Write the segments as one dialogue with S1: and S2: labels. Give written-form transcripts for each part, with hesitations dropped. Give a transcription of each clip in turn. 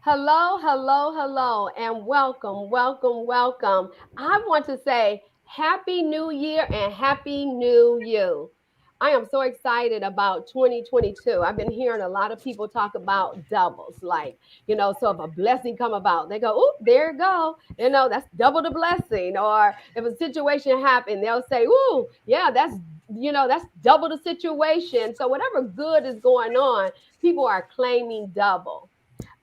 S1: Hello, hello, hello, and welcome, welcome, welcome. I want to say Happy New Year and Happy New You. I am so excited about 2022. I've been hearing a lot of people talk about doubles, so if a blessing come about, they go, "Oh, there you go." That's double the blessing. Or if a situation happen, they'll say, "Ooh, yeah, that's double the situation." So whatever good is going on, people are claiming double.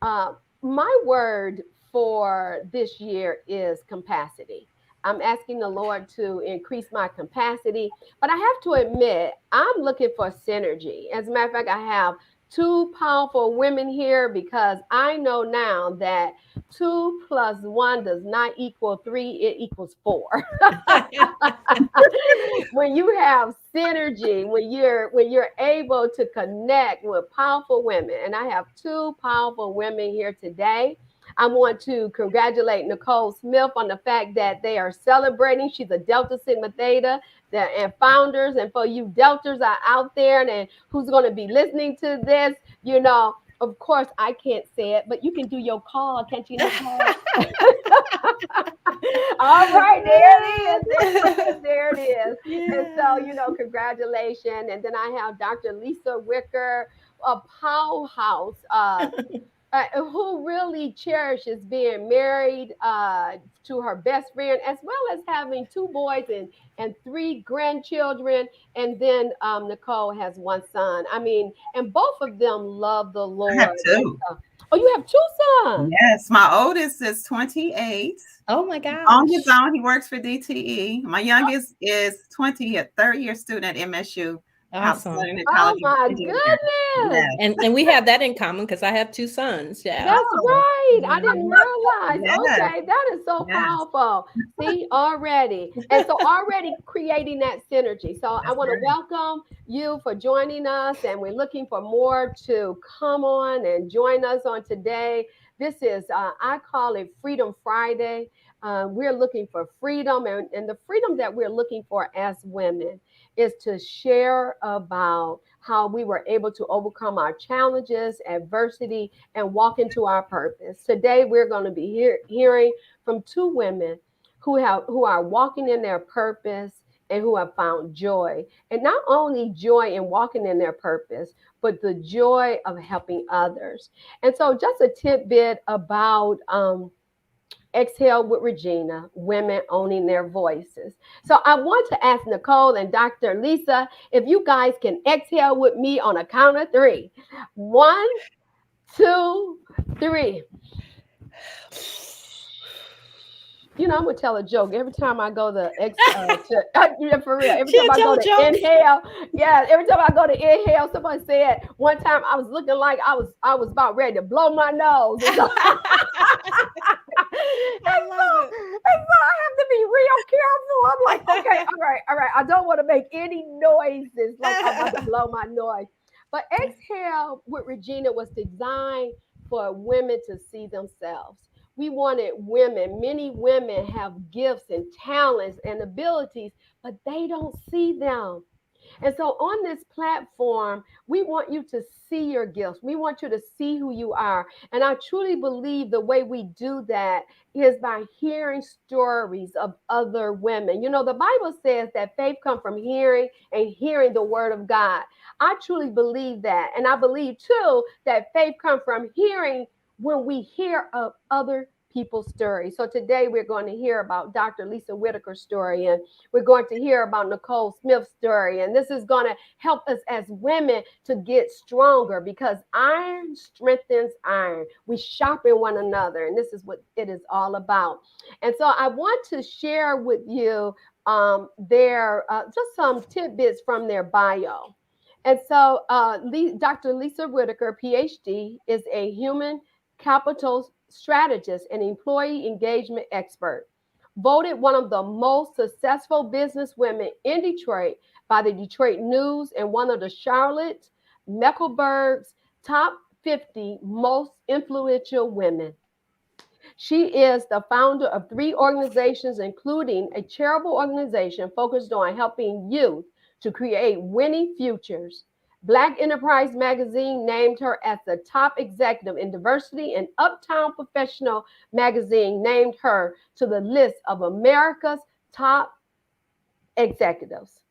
S1: Uh, my word for this year is capacity. I'm asking the Lord to increase my capacity, but I have to admit, I'm looking for synergy. As a matter of fact, I have two powerful women here because I know now that two plus one does not equal three, it equals four. When you have synergy, when you're able to connect with powerful women, and I have two powerful women here today. I want to congratulate Nicole Smith on the fact that they are celebrating. She's a Delta Sigma Theta and founders. And for you Deltas are out there and who's going to be listening to this, of course I can't say it, but you can do your call, can't you, Nicole? All right, there it is. There it is. There it is. And so, congratulations. And then I have Dr. Lisa Wicker, a powerhouse, who really cherishes being married to her best friend, as well as having two boys and three grandchildren. And then Nicole has one son. I mean, and both of them love the
S2: I have
S1: Lord. And
S2: two.
S1: so, oh, you have two sons.
S2: Yes, my oldest is 28.
S3: Oh my
S2: On his
S3: gosh.
S2: own, he works for DTE. My youngest is 20, a third-year student at MSU,
S3: Awesome.
S2: studying the
S1: Oh
S2: College of
S1: my
S2: Engineering.
S1: goodness.
S2: Yes,
S3: And we have that in common because I have two sons. Yeah.
S1: That's
S2: oh,
S1: right. I
S3: Yeah.
S1: didn't realize.
S2: yes,
S1: Okay, that is so
S2: yes,
S1: powerful. See, already. And so already creating that synergy. So I
S2: that's
S1: want to
S2: right.
S1: welcome you for joining us, and we're looking for more to come on and join us on today. This is, I call it Freedom Friday. We're looking for freedom, and the freedom that we're looking for as women is to share about how we were able to overcome our challenges, adversity, and walk into our purpose. Today, we're going to be hearing from two women who are walking in their purpose and who have found joy. And not only joy in walking in their purpose, but the joy of helping others. And so, just a tidbit about Exhale with Regina, women owning their voices. So I want to ask Nicole and Dr. Lisa if you guys can exhale with me on a count of three. One, two, three. I'm gonna tell a joke every time I go yeah, for real. Every time
S3: Can't
S1: I
S3: tell
S1: go
S3: a
S1: to
S3: joke.
S1: inhale, yeah. Every time I go to inhale, somebody said one time I was looking like I was about ready to blow my nose, and so
S3: I love it.
S1: I have to be real careful. I'm like, okay, all right, all right. I don't want to make any noises like I'm about to blow my noise. But Exhale with Regina was designed for women to see themselves. We wanted women, many women have gifts and talents and abilities, but they don't see them. And so on this platform, we want you to see your gifts. We want you to see who you are. And I truly believe the way we do that is by hearing stories of other women. The Bible says that faith comes from hearing and hearing the word of God. I truly believe that. And I believe too that faith comes from hearing when we hear of other people's stories. So today we're going to hear about Dr. Lisa Whitaker's story, and we're going to hear about Nicole Smith's story. And this is going to help us as women to get stronger because iron strengthens iron. We sharpen one another, and this is what it is all about. And so I want to share with you their just some tidbits from their bio. And so Dr. Lisa Whitaker, PhD, is a human capital strategist and employee engagement expert. Voted one of the most successful businesswomen in Detroit by the Detroit News and one of the Charlotte Mecklenburg's top 50 most influential women. She is the founder of three organizations, including a charitable organization focused on helping youth to create winning futures, Black Enterprise Magazine named her as the top executive in diversity, and Uptown Professional Magazine named her to the list of America's top executives.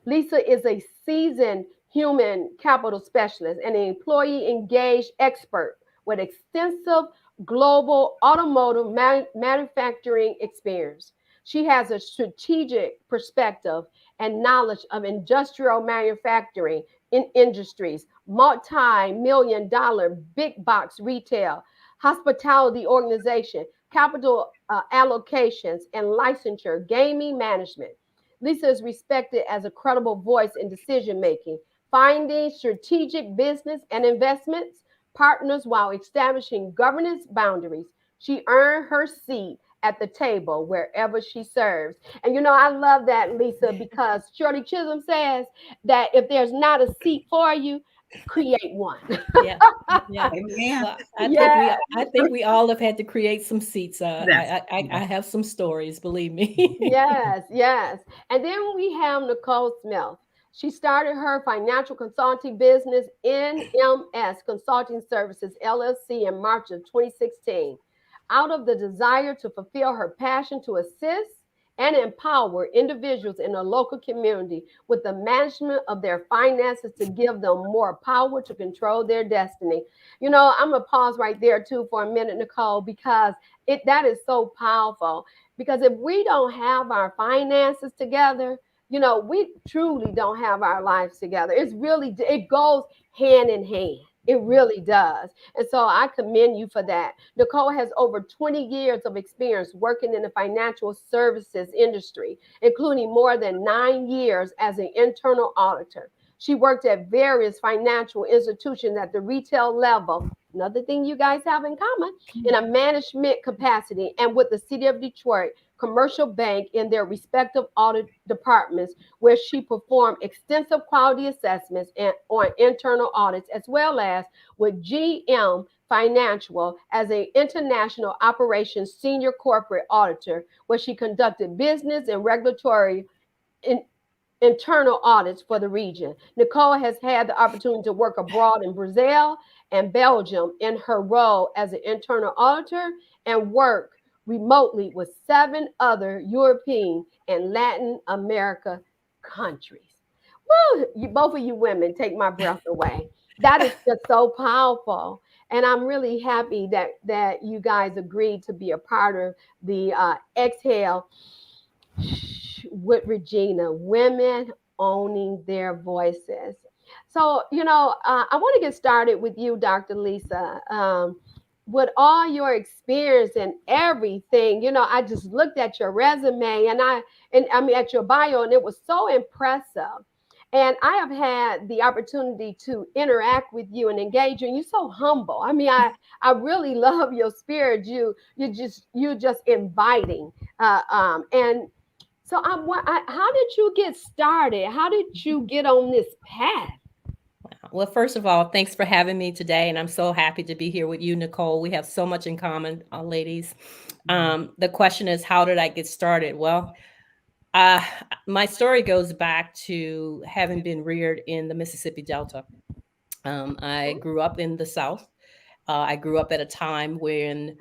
S1: Lisa is a seasoned human capital specialist and an employee engaged expert with extensive global automotive manufacturing experience. She has a strategic perspective and knowledge of industrial manufacturing in industries, multi-million dollar big box retail, hospitality organization, capital allocations and licensure, gaming management. Lisa is respected as a credible voice in decision making, finding strategic business and investments partners while establishing governance boundaries. She earned her seat at the table wherever she serves. And I love that, Lisa, because Shirley Chisholm says that if there's not a seat for you, create one.
S3: Yeah. Yeah.
S2: Amen.
S3: Well,
S1: Yeah.
S3: I think we all have had to create some seats.
S2: Yes.
S3: I have some stories, believe me.
S1: Yes, yes. And then we have Nicole Smith. She started her financial consulting business, NMS Consulting Services LLC, in March of 2016, out of the desire to fulfill her passion to assist and empower individuals in the local community with the management of their finances to give them more power to control their destiny. I'm gonna pause right there too for a minute, Nicole, because that is so powerful. Because if we don't have our finances together, we truly don't have our lives together. It goes hand in hand. It really does. And so I commend you for that. Nicole has over 20 years of experience working in the financial services industry, including more than 9 years as an internal auditor. She worked at various financial institutions at the retail level. Another thing you guys have in common, in a management capacity, and with the city of Detroit Commercial Bank in their respective audit departments, where she performed extensive quality assessments on internal audits, as well as with GM Financial as an international operations senior corporate auditor, where she conducted business and regulatory in, internal audits for the region. Nicole has had the opportunity to work abroad in Brazil and Belgium in her role as an internal auditor, and work remotely with 7 other European and Latin America countries. Woo, both of you women take my breath away. That is just so powerful. And I'm really happy that you guys agreed to be a part of the Exhale with Regina, women owning their voices. So, I want to get started with you, Dr. Lisa. With all your experience and everything, I just looked at your resume and at your bio, and it was so impressive. And I have had the opportunity to interact with you and engage you, and you're so humble. I really love your spirit. You're just inviting. And so how did you get started? How did you get on this path?
S3: Well, first of all, thanks for having me today. And I'm so happy to be here with you, Nicole. We have so much in common, ladies. The question is, how did I get started? Well, my story goes back to having been reared in the Mississippi Delta. I grew up in the South. I grew up at a time when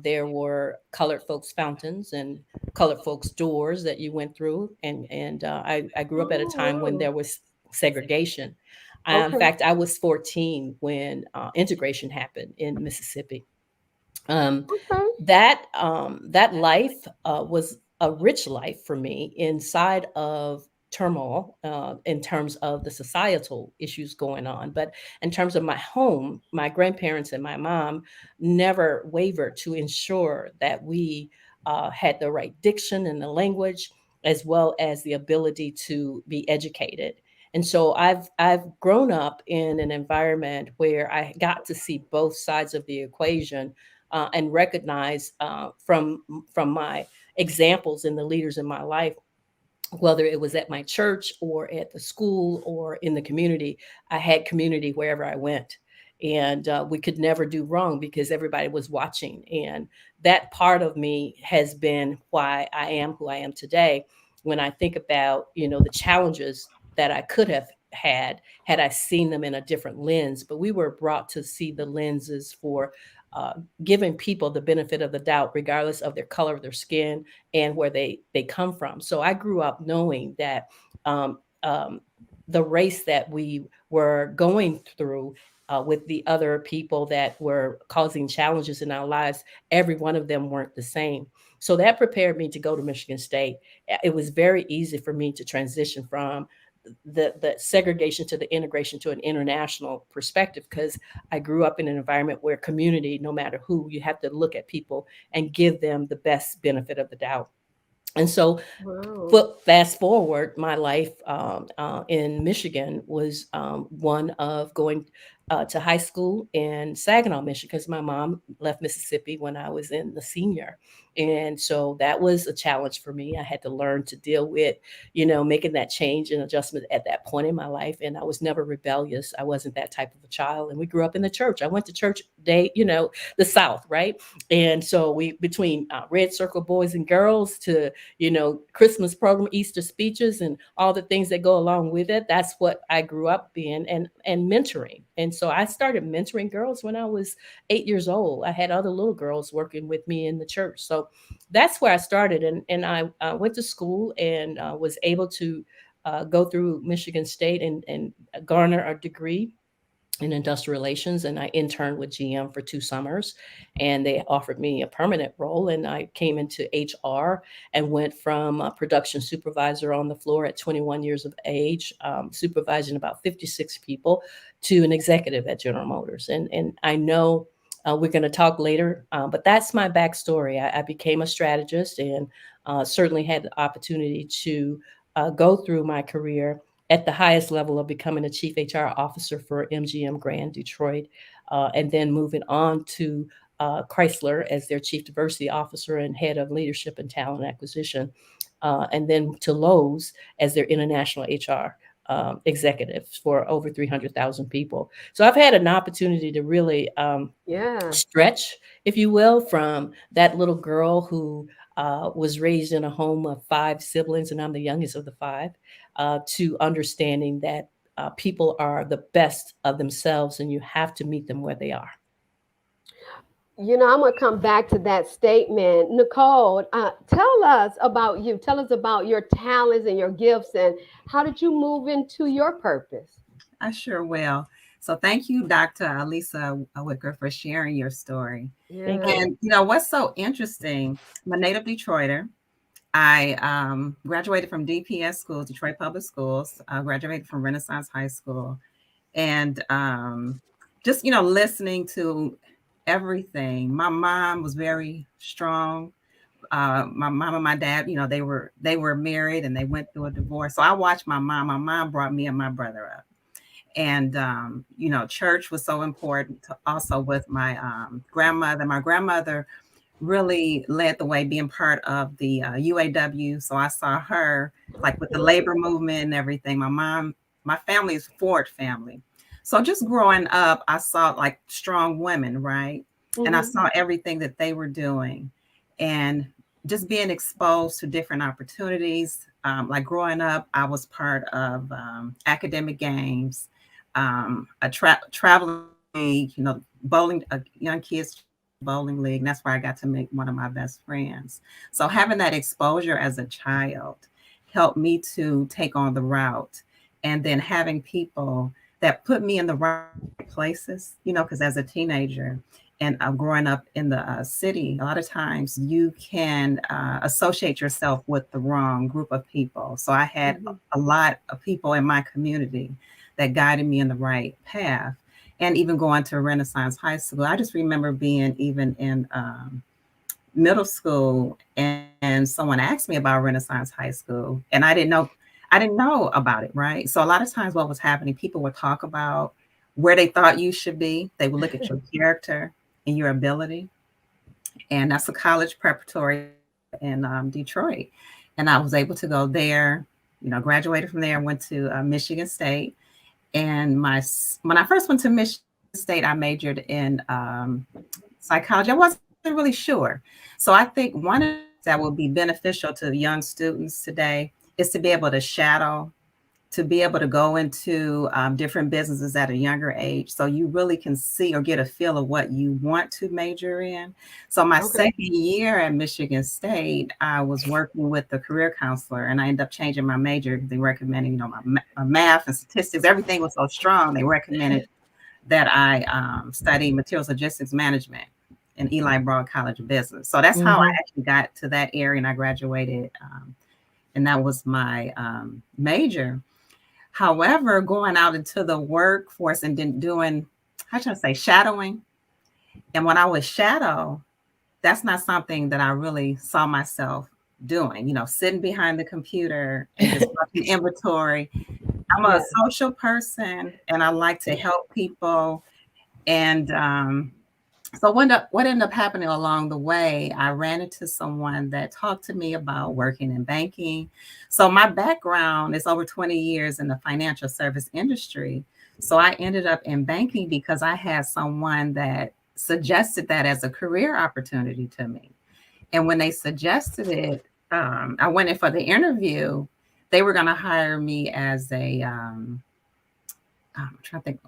S3: there were colored folks fountains and colored folks doors that you went through. And I grew up at a time when there was segregation. In
S1: Okay.
S3: fact, I was 14 when integration happened in Mississippi.
S1: Okay.
S3: That life was a rich life for me inside of turmoil in terms of the societal issues going on. But in terms of my home, my grandparents and my mom never wavered to ensure that we had the right diction and the language, as well as the ability to be educated. And so I've grown up in an environment where I got to see both sides of the equation and recognize from my examples and the leaders in my life, whether it was at my church or at the school or in the community. I had community wherever I went. And we could never do wrong because everybody was watching. And that part of me has been why I am who I am today. When I think about, the challenges that I could have had I seen them in a different lens. But we were brought to see the lenses for uh, giving people the benefit of the doubt, regardless of their color of their skin and where they come from. So I grew up knowing that um, um, the race that we were going through with the other people that were causing challenges in our lives, every one of them weren't the same. So that prepared me to go to Michigan State. It was very easy for me to transition from the segregation to the integration to an international perspective, because I grew up in an environment where community, no matter who, you have to look at people and give them the best benefit of the doubt. And so,
S1: Wow.
S3: but fast forward, my life in Michigan was one of going to high school in Saginaw, Michigan, because my mom left Mississippi when I was in the senior. And so that was a challenge for me. I had to learn to deal with, making that change and adjustment at that point in my life. And I was never rebellious. I wasn't that type of a child. And we grew up in the church. I went to church day, the South, right? And so we, between Red Circle boys and girls to Christmas program, Easter speeches, and all the things that go along with it. That's what I grew up in, and mentoring. And so I started mentoring girls when I was 8 years old. I had other little girls working with me in the church. So that's where I started. And I went to school and was able to go through Michigan State and garner a degree in industrial relations, and I interned with GM for 2 summers, and they offered me a permanent role, and I came into HR and went from a production supervisor on the floor at 21 years of age, supervising about 56 people, to an executive at General Motors. And I know we're going to talk later, but that's my backstory. I became a strategist, and certainly had the opportunity to go through my career at the highest level of becoming a chief HR officer for MGM Grand Detroit, and then moving on to Chrysler as their chief diversity officer and head of leadership and talent acquisition, and then to Lowe's as their international HR executive for over 300,000 people. So I've had an opportunity to really
S1: Yeah.
S3: stretch, if you will, from that little girl who was raised in a home of 5 siblings, and I'm the youngest of the 5, to understanding that people are the best of themselves and you have to meet them where they are.
S1: I'm going to come back to that statement. Nicole, tell us about you. Tell us about your talents and your gifts, and how did you move into your purpose?
S2: I sure will. So thank you, Dr. Lisa Whitaker, for sharing your story.
S3: Thank you.
S1: Yeah.
S2: And what's so interesting, I'm a native Detroiter. I graduated from DPS schools, Detroit Public Schools. I graduated from Renaissance High School. And just, listening to everything. My mom was very strong. My mom and my dad, they were married and they went through a divorce. So I watched my mom. My mom brought me and my brother up. And church was so important also with my grandmother. My grandmother really led the way, being part of the UAW. So I saw her like with the labor movement and everything. My family is Ford family. So just growing up, I saw like strong women, right? And I
S1: Mhm.
S2: saw everything that they were doing, and just being exposed to different opportunities. Like growing up, I was part of academic games, a traveling league, bowling, a young kids bowling league. And that's where I got to make one of my best friends. So having that exposure as a child helped me to take on the route. And then having people that put me in the right places, because as a teenager and growing up in the city, a lot of times you can associate yourself with the wrong group of people. So I had
S1: Mhm.
S2: a lot of people in my community that guided me in the right path. And even going to Renaissance High School, I just remember being even in middle school, and someone asked me about Renaissance High School, and I didn't know about it, right? So a lot of times what was happening, people would talk about where they thought you should be. They would look at your character and your ability. And that's a college preparatory in Detroit. And I was able to go there, graduated from there, went to Michigan State. And when I first went to Michigan State, I majored in psychology. I wasn't really sure. So I think one of that will be beneficial to young students today is to be able to shadow to be able to go into different businesses at a younger age, so you really can see or get a feel of what you want to major in. So my
S1: Okay.
S2: second year at Michigan State, I was working with the career counselor, and I ended up changing my major. They recommended, my math and statistics, everything was so strong. They recommended that I study materials logistics management in Eli Broad College of Business. So that's how I actually got to that area, and I graduated, and that was my major. However, going out into the workforce and then doing, how should I say, shadowing. And when I was shadow, that's not something that I really saw myself doing, sitting behind the computer and just looking inventory. I'm a
S1: Yeah.
S2: social person and I like to help people. And so what ended up happening along the way, I ran into someone that talked to me about working in banking. So my background is over 20 years in the financial service industry. So I ended up in banking because I had someone that suggested that as a career opportunity to me. And when they suggested it, I went in for the interview. They were going to hire me as a I'm trying to think,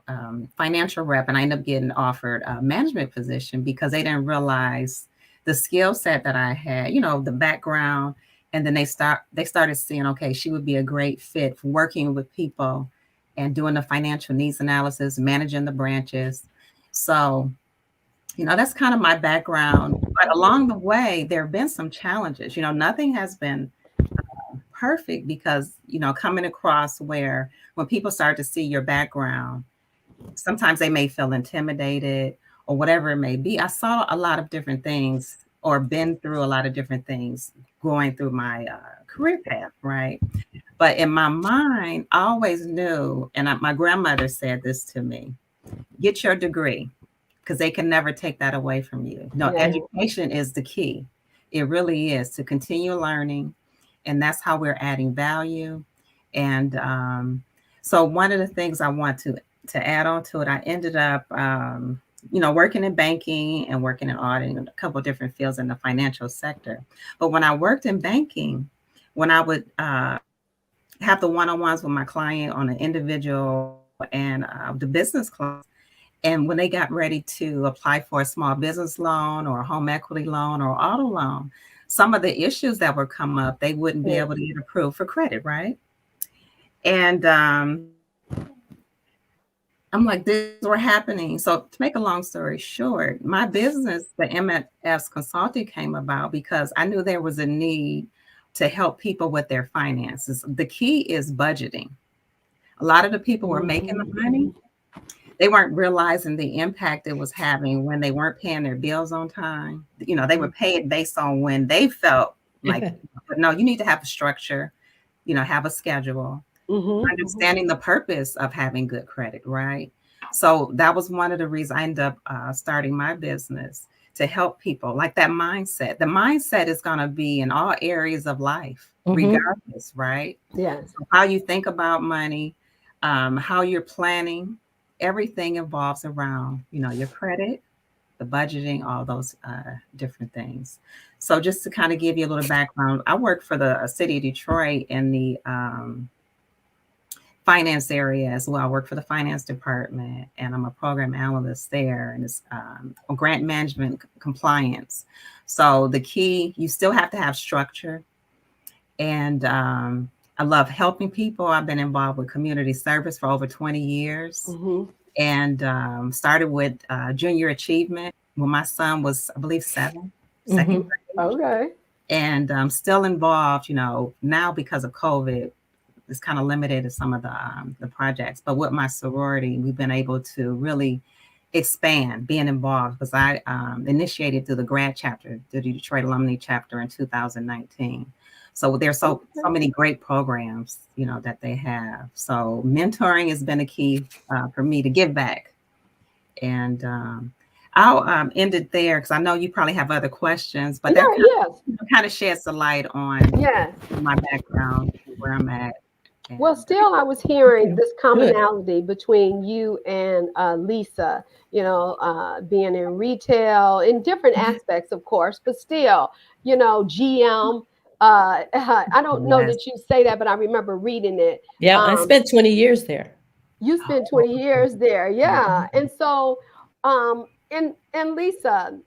S2: financial rep, and I ended up getting offered a management position because they didn't realize the skill set that I had, the background. And then they started seeing, okay, she would be a great fit for working with people and doing the financial needs analysis, managing the branches. So, that's kind of my background. But along the way, there have been some challenges. Nothing has been perfect because, coming across where when people start to see your background, sometimes they may feel intimidated or whatever it may be. I saw a lot of different things or been through a lot of different things going through my career path, right? But in my mind, I always knew, and my grandmother said this to me, get your degree because they can never take that away from you. No,
S1: Yeah.
S2: education is the key. It really is, to continue learning. And that's how we're adding value. And so one of the things I want to add on to it, I ended up, working in banking and working in auditing, a couple of different fields in the financial sector. But when I worked in banking, when I would have the one-on-ones with my client on an individual and the business class, and when they got ready to apply for a small business loan or a home equity loan or auto loan, some of the issues that would come up, they wouldn't be able to get approved for credit, right? And I'm like, this were happening. So to make a long story short, my business, the MS Consulting, came about because I knew there was a need to help people with their finances. The key is budgeting. A lot of the people were making the money. They weren't realizing the impact it was having when they weren't paying their bills on time. They were paid based on when they felt like, but no, you need to have a structure, have a schedule, understanding the purpose of having good credit, right? So that was one of the reasons I ended up starting my business, to help people like that mindset. The mindset is going to be in all areas of life, regardless, right?
S1: Yes.
S2: So how you think about money, how you're planning, everything evolves around, your credit, the budgeting, all those different things. So just to kind of give you a little background, I work for the city of Detroit in the finance area as well. I work for the finance department and I'm a program analyst there, and it's grant management compliance. So the key, you still have to have structure. And I love helping people. I've been involved with community service for over 20 years and started with junior achievement when my son was, I believe, second grade.
S1: Okay.
S2: And I'm still involved, now because of COVID, it's kind of limited to some of the projects. But with my sorority, we've been able to really expand being involved because I initiated through the grad chapter, the Detroit Alumni chapter in 2019. So there's so many great programs, that they have. So mentoring has been a key for me to give back. And I'll end it there because I know you probably have other questions, but that kind of sheds the light on my background, where I'm at.
S1: Well, still, I was hearing this commonality between you and Lisa, being in retail in different aspects, of course, but still, GM, I don't know
S2: Yes.
S1: that you say that, but I remember reading it.
S3: Yeah, I
S1: Um,
S3: spent 20 years there.
S1: you spent
S2: Oh,
S1: 20 years there, yeah.
S2: mhm.
S1: And so, and Lisa,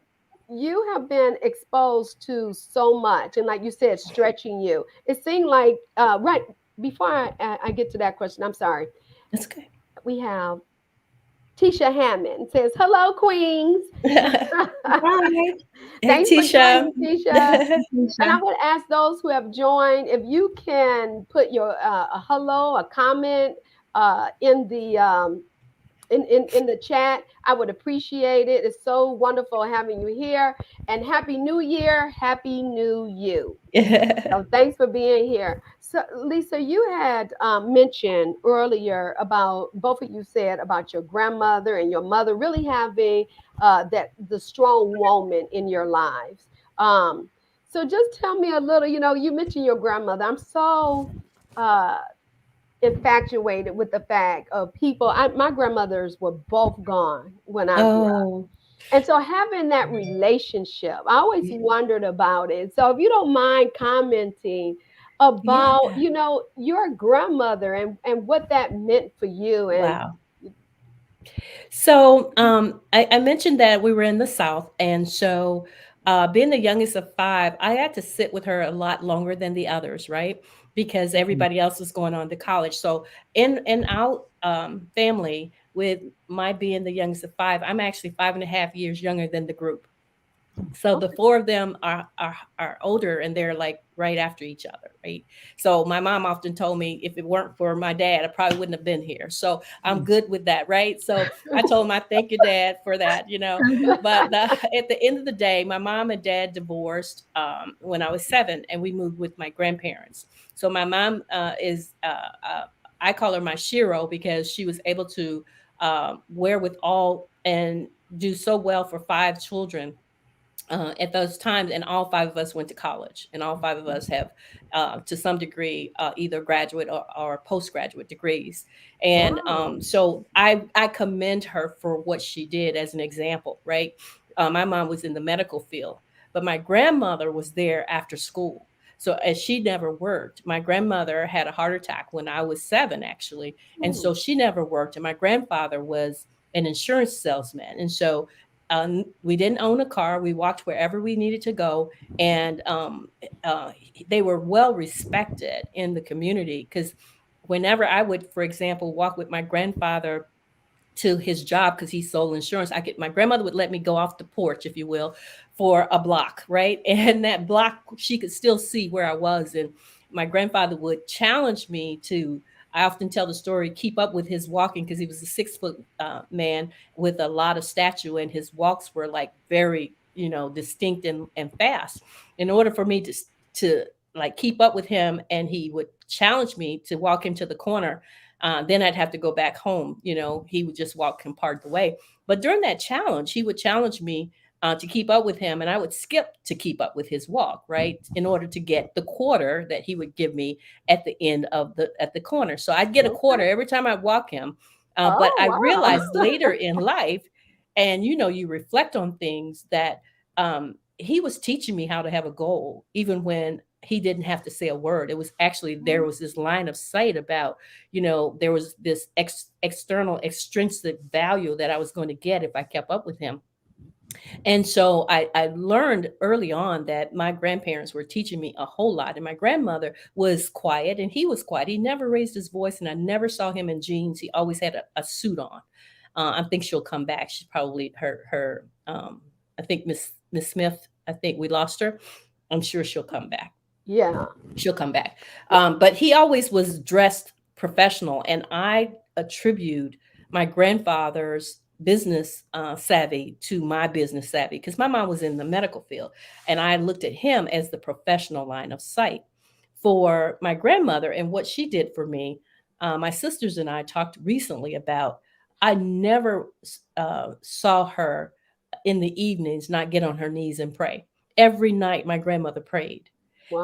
S1: you have been exposed to so much, and like you said, stretching you. It seemed like right before I get to that question, I'm sorry.
S3: That's okay.
S1: We have Tisha Hammond says, "Hello, Queens."
S2: Hi,
S3: Hey,
S1: Thanks for
S3: Tisha.
S1: joining, Tisha. And
S2: Keisha.
S1: I would ask those who have joined if you can put your a hello, a comment in the in the chat. I would appreciate it. It's so wonderful having you here. And happy New Year, happy New You. So thanks for being here. So Lisa, you had mentioned earlier about both of you said about your grandmother and your mother really having that the strong woman in your lives. So just tell me a little. You mentioned your grandmother. I'm so uh, infatuated with the fact of people. My grandmothers were both gone when I grew up.
S3: Oh,
S1: And so having that relationship, I always
S3: yeah.
S1: wondered about it. So if you don't mind commenting about,
S3: Yeah.
S1: your grandmother and what that meant for you and
S3: Wow. So I mentioned that we were in the South. And so being the youngest of five, I had to sit with her a lot longer than the others, right? Because
S2: Mhm.
S3: everybody else was going on to college. So in our family, with my being the youngest of five, I'm actually 5.5 years younger than the group. So the
S1: okay.
S3: four of them are older, and they're like right after each other, right? So my mom often told me if it weren't for my dad, I probably wouldn't have been here. So I'm
S2: Mm.
S3: good with that, right? So I told him I thank you, Dad, for that. But at the end of the day, my mom and dad divorced when I was 7, and we moved with my grandparents. So my mom is I call her my shiro because she was able to wear with all and do so well for 5 children at those times, and all 5 of us went to college, and all 5 of us have to some degree either graduate or postgraduate degrees. And
S1: Wow.
S3: so I commend her for what she did as an example, right? My mom was in the medical field, but my grandmother was there after school. So as she never worked, my grandmother had a heart attack when I was 7, actually, and
S1: Hmm.
S3: so she never worked, and my grandfather was an insurance salesman. And so we didn't own a car. We walked wherever we needed to go, and uh, they were well respected in the community because whenever I would, for example, walk with my grandfather to his job because he sold insurance, my grandmother would let me go off the porch, if you will, for a block, right? And that block she could still see where I was. And my grandfather would challenge me to, I often tell the story, keep up with his walking because he was a 6 foot man with a lot of stature, and his walks were like very, distinct and fast. In order for me to like keep up with him, and he would challenge me to walk him to the corner, then I'd have to go back home. He would just walk him part of the way. But during that challenge, he would challenge me to keep up with him, and I would skip to keep up with his walk, right, in order to get the quarter that he would give me at the end of the corner. So I'd get a quarter
S1: Okay.
S3: every time I walk him. But
S1: Oh
S3: I
S1: wow.
S3: realized later in life, and you reflect on things that he was teaching me how to have a goal, even when he didn't have to say a word. It was actually, there was this line of sight about, there was this external extrinsic value that I was going to get if I kept up with him. And so I learned early on that my grandparents were teaching me a whole lot. And my grandmother was quiet and he was quiet. He never raised his voice, and I never saw him in jeans. He always had a suit on. I think she'll come back. She's probably I think Miss Smith, I think we lost her. I'm sure she'll come back.
S1: Yeah.
S3: She'll come back. But he always was dressed professional, and I attribute my grandfather's business savvy to my business savvy because my mom was in the medical field, and I looked at him as the professional line of sight for my grandmother. And what she did for me, my sisters and I talked recently about. I never saw her in the evenings not get on her knees and pray. Every night, my grandmother prayed,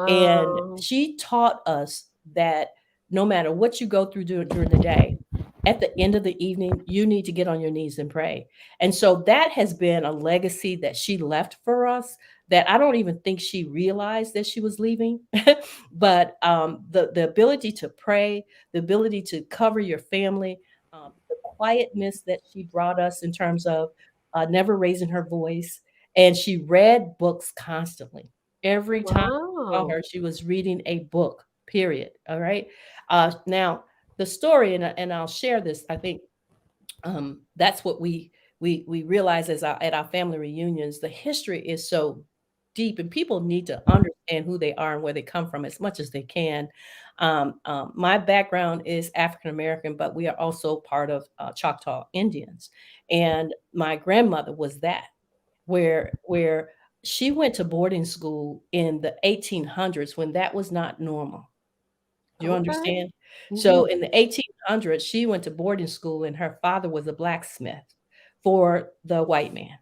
S3: and
S1: Wow.
S3: she taught us that no matter what you go through during the day, at the end of the evening, you need to get on your knees and pray. And so that has been a legacy that she left for us that I don't even think she realized that she was leaving. But the ability to pray, the ability to cover your family, the quietness that she brought us in terms of never raising her voice. And she read books constantly. Every time I saw
S1: Wow.
S3: her, she was reading a book, period. All right. Now, the story, and I'll share this. I think that's what we realize as at our family reunions. The history is so deep, and people need to understand who they are and where they come from as much as they can. My background is African American, but we are also part of Choctaw Indians, and my grandmother was that where she went to boarding school in the 1800s when that was not normal. Do you
S1: Okay.
S3: understand? So
S1: Hmm.
S3: in the 1800s, she went to boarding school and her father was a blacksmith for the white man.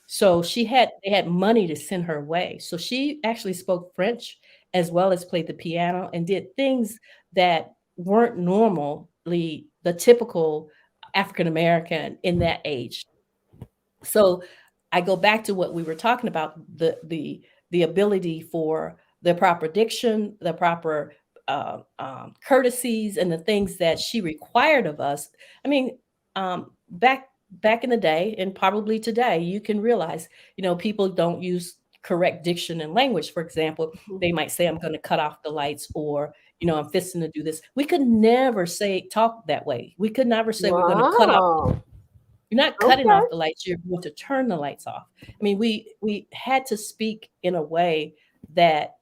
S3: So they had money to send her away. So she actually spoke French as well as played the piano and did things that weren't normally the typical African American in that age. So I go back to what we were talking about, the ability for the proper diction, the proper courtesies, and the things that she required of us. I mean, back in the day, and probably today, you can realize, people don't use correct diction and language. For example, they might say, "I'm going to cut off the lights," or "I'm fixing to do this." We could never talk that way. We could never say we're going to cut off.
S1: Wow.
S3: You're not cutting
S1: Okay.
S3: off the lights, you're going to turn the lights off. I mean, we had to speak in a way that,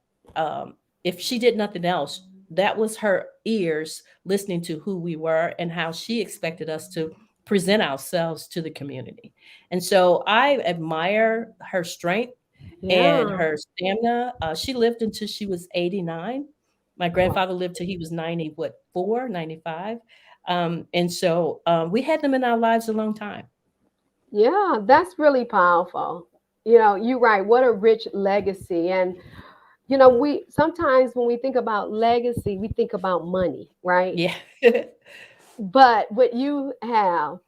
S3: if she did nothing else, that was her ears listening to who we were and how she expected us to present ourselves to the community. And so I admire her strength and
S1: Yeah.
S3: her stamina. She lived until she was 89. My
S1: Wow.
S3: grandfather lived till he was 90, what, 95. And so we had them in our lives a long time.
S1: Yeah, that's really powerful. You're right. What a rich legacy. And we sometimes when we think about legacy, we think about money, right?
S3: Yeah.
S1: But what you have,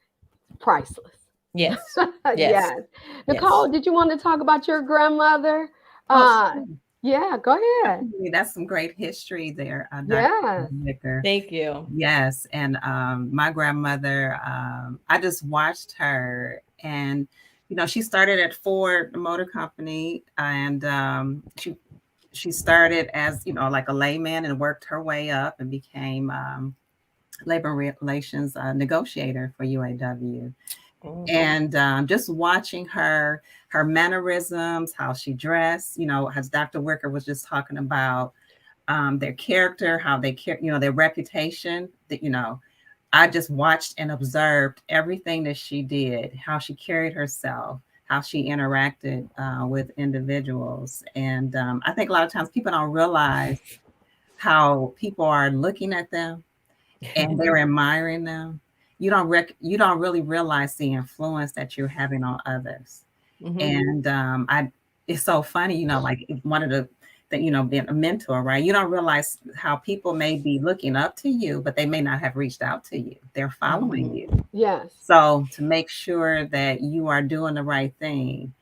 S1: priceless.
S3: Yes. Yes.
S1: Yes.
S3: Yes.
S1: Nicole, did you want to talk about your grandmother?
S2: Oh,
S1: Uh, yeah, go ahead.
S2: definitely. That's some great history there, Dr.
S1: Yes.
S2: Vicker.
S3: Thank you.
S2: Yes, and my grandmother, I just watched her, and she started at Ford Motor Company, and she started as like a layman and worked her way up and became labor relations negotiator for UAW.
S3: Mhm.
S2: And just watching her mannerisms, how she dressed, as Dr. Wicker was just talking about, their character, how they care, their reputation, that, I just watched and observed everything that she did, how she carried herself, how she interacted with individuals. And I think a lot of times people don't realize how people are looking at them and they're admiring them. You don't really realize the influence that you're having on others.
S3: Mhm.
S2: And I it's so funny, like one of the that being a mentor, right? You don't realize how people may be looking up to you, but they may not have reached out to you. They're following
S3: Mhm.
S2: you.
S1: Yes.
S2: So to make sure that you are doing the right thing,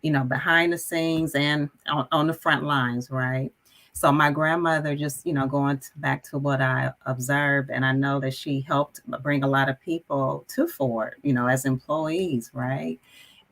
S2: behind the scenes and on the front lines, right? So my grandmother, just going back to what I observed, and I know that she helped bring a lot of people to Ford, as employees, right?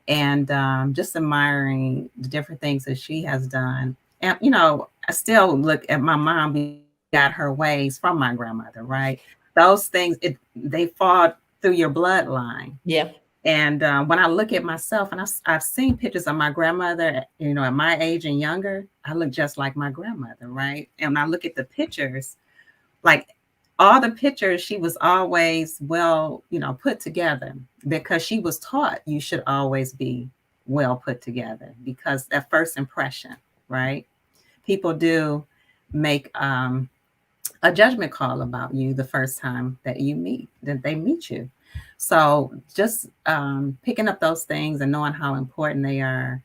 S2: And just admiring the different things that she has done. And I still look at my mom, got her ways from my grandmother, right? Those things, they fall through your bloodline.
S3: Yeah.
S2: And when I look at myself, and I've seen pictures of my grandmother, at my age and younger, I look just like my grandmother, right? And when I look at the pictures, like all the pictures, she was always well, put together, because she was taught you should always be well put together, because that first impression, right? People do make a judgment call about you the first time that they meet you. So just picking up those things and knowing how important they are.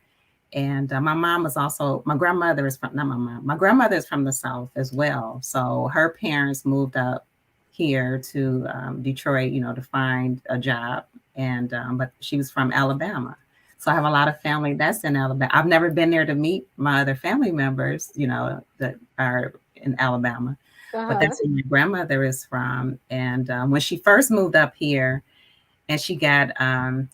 S2: And my grandmother is from, not my mom, my grandmother is from the South as well. So her parents moved up here to Detroit, to find a job. And but she was from Alabama. So I have a lot of family that's in Alabama. I've never been there to meet my other family members, that are in Alabama. But
S1: Uh-huh.
S2: that's where my grandmother is from. And when she first moved up here, and she got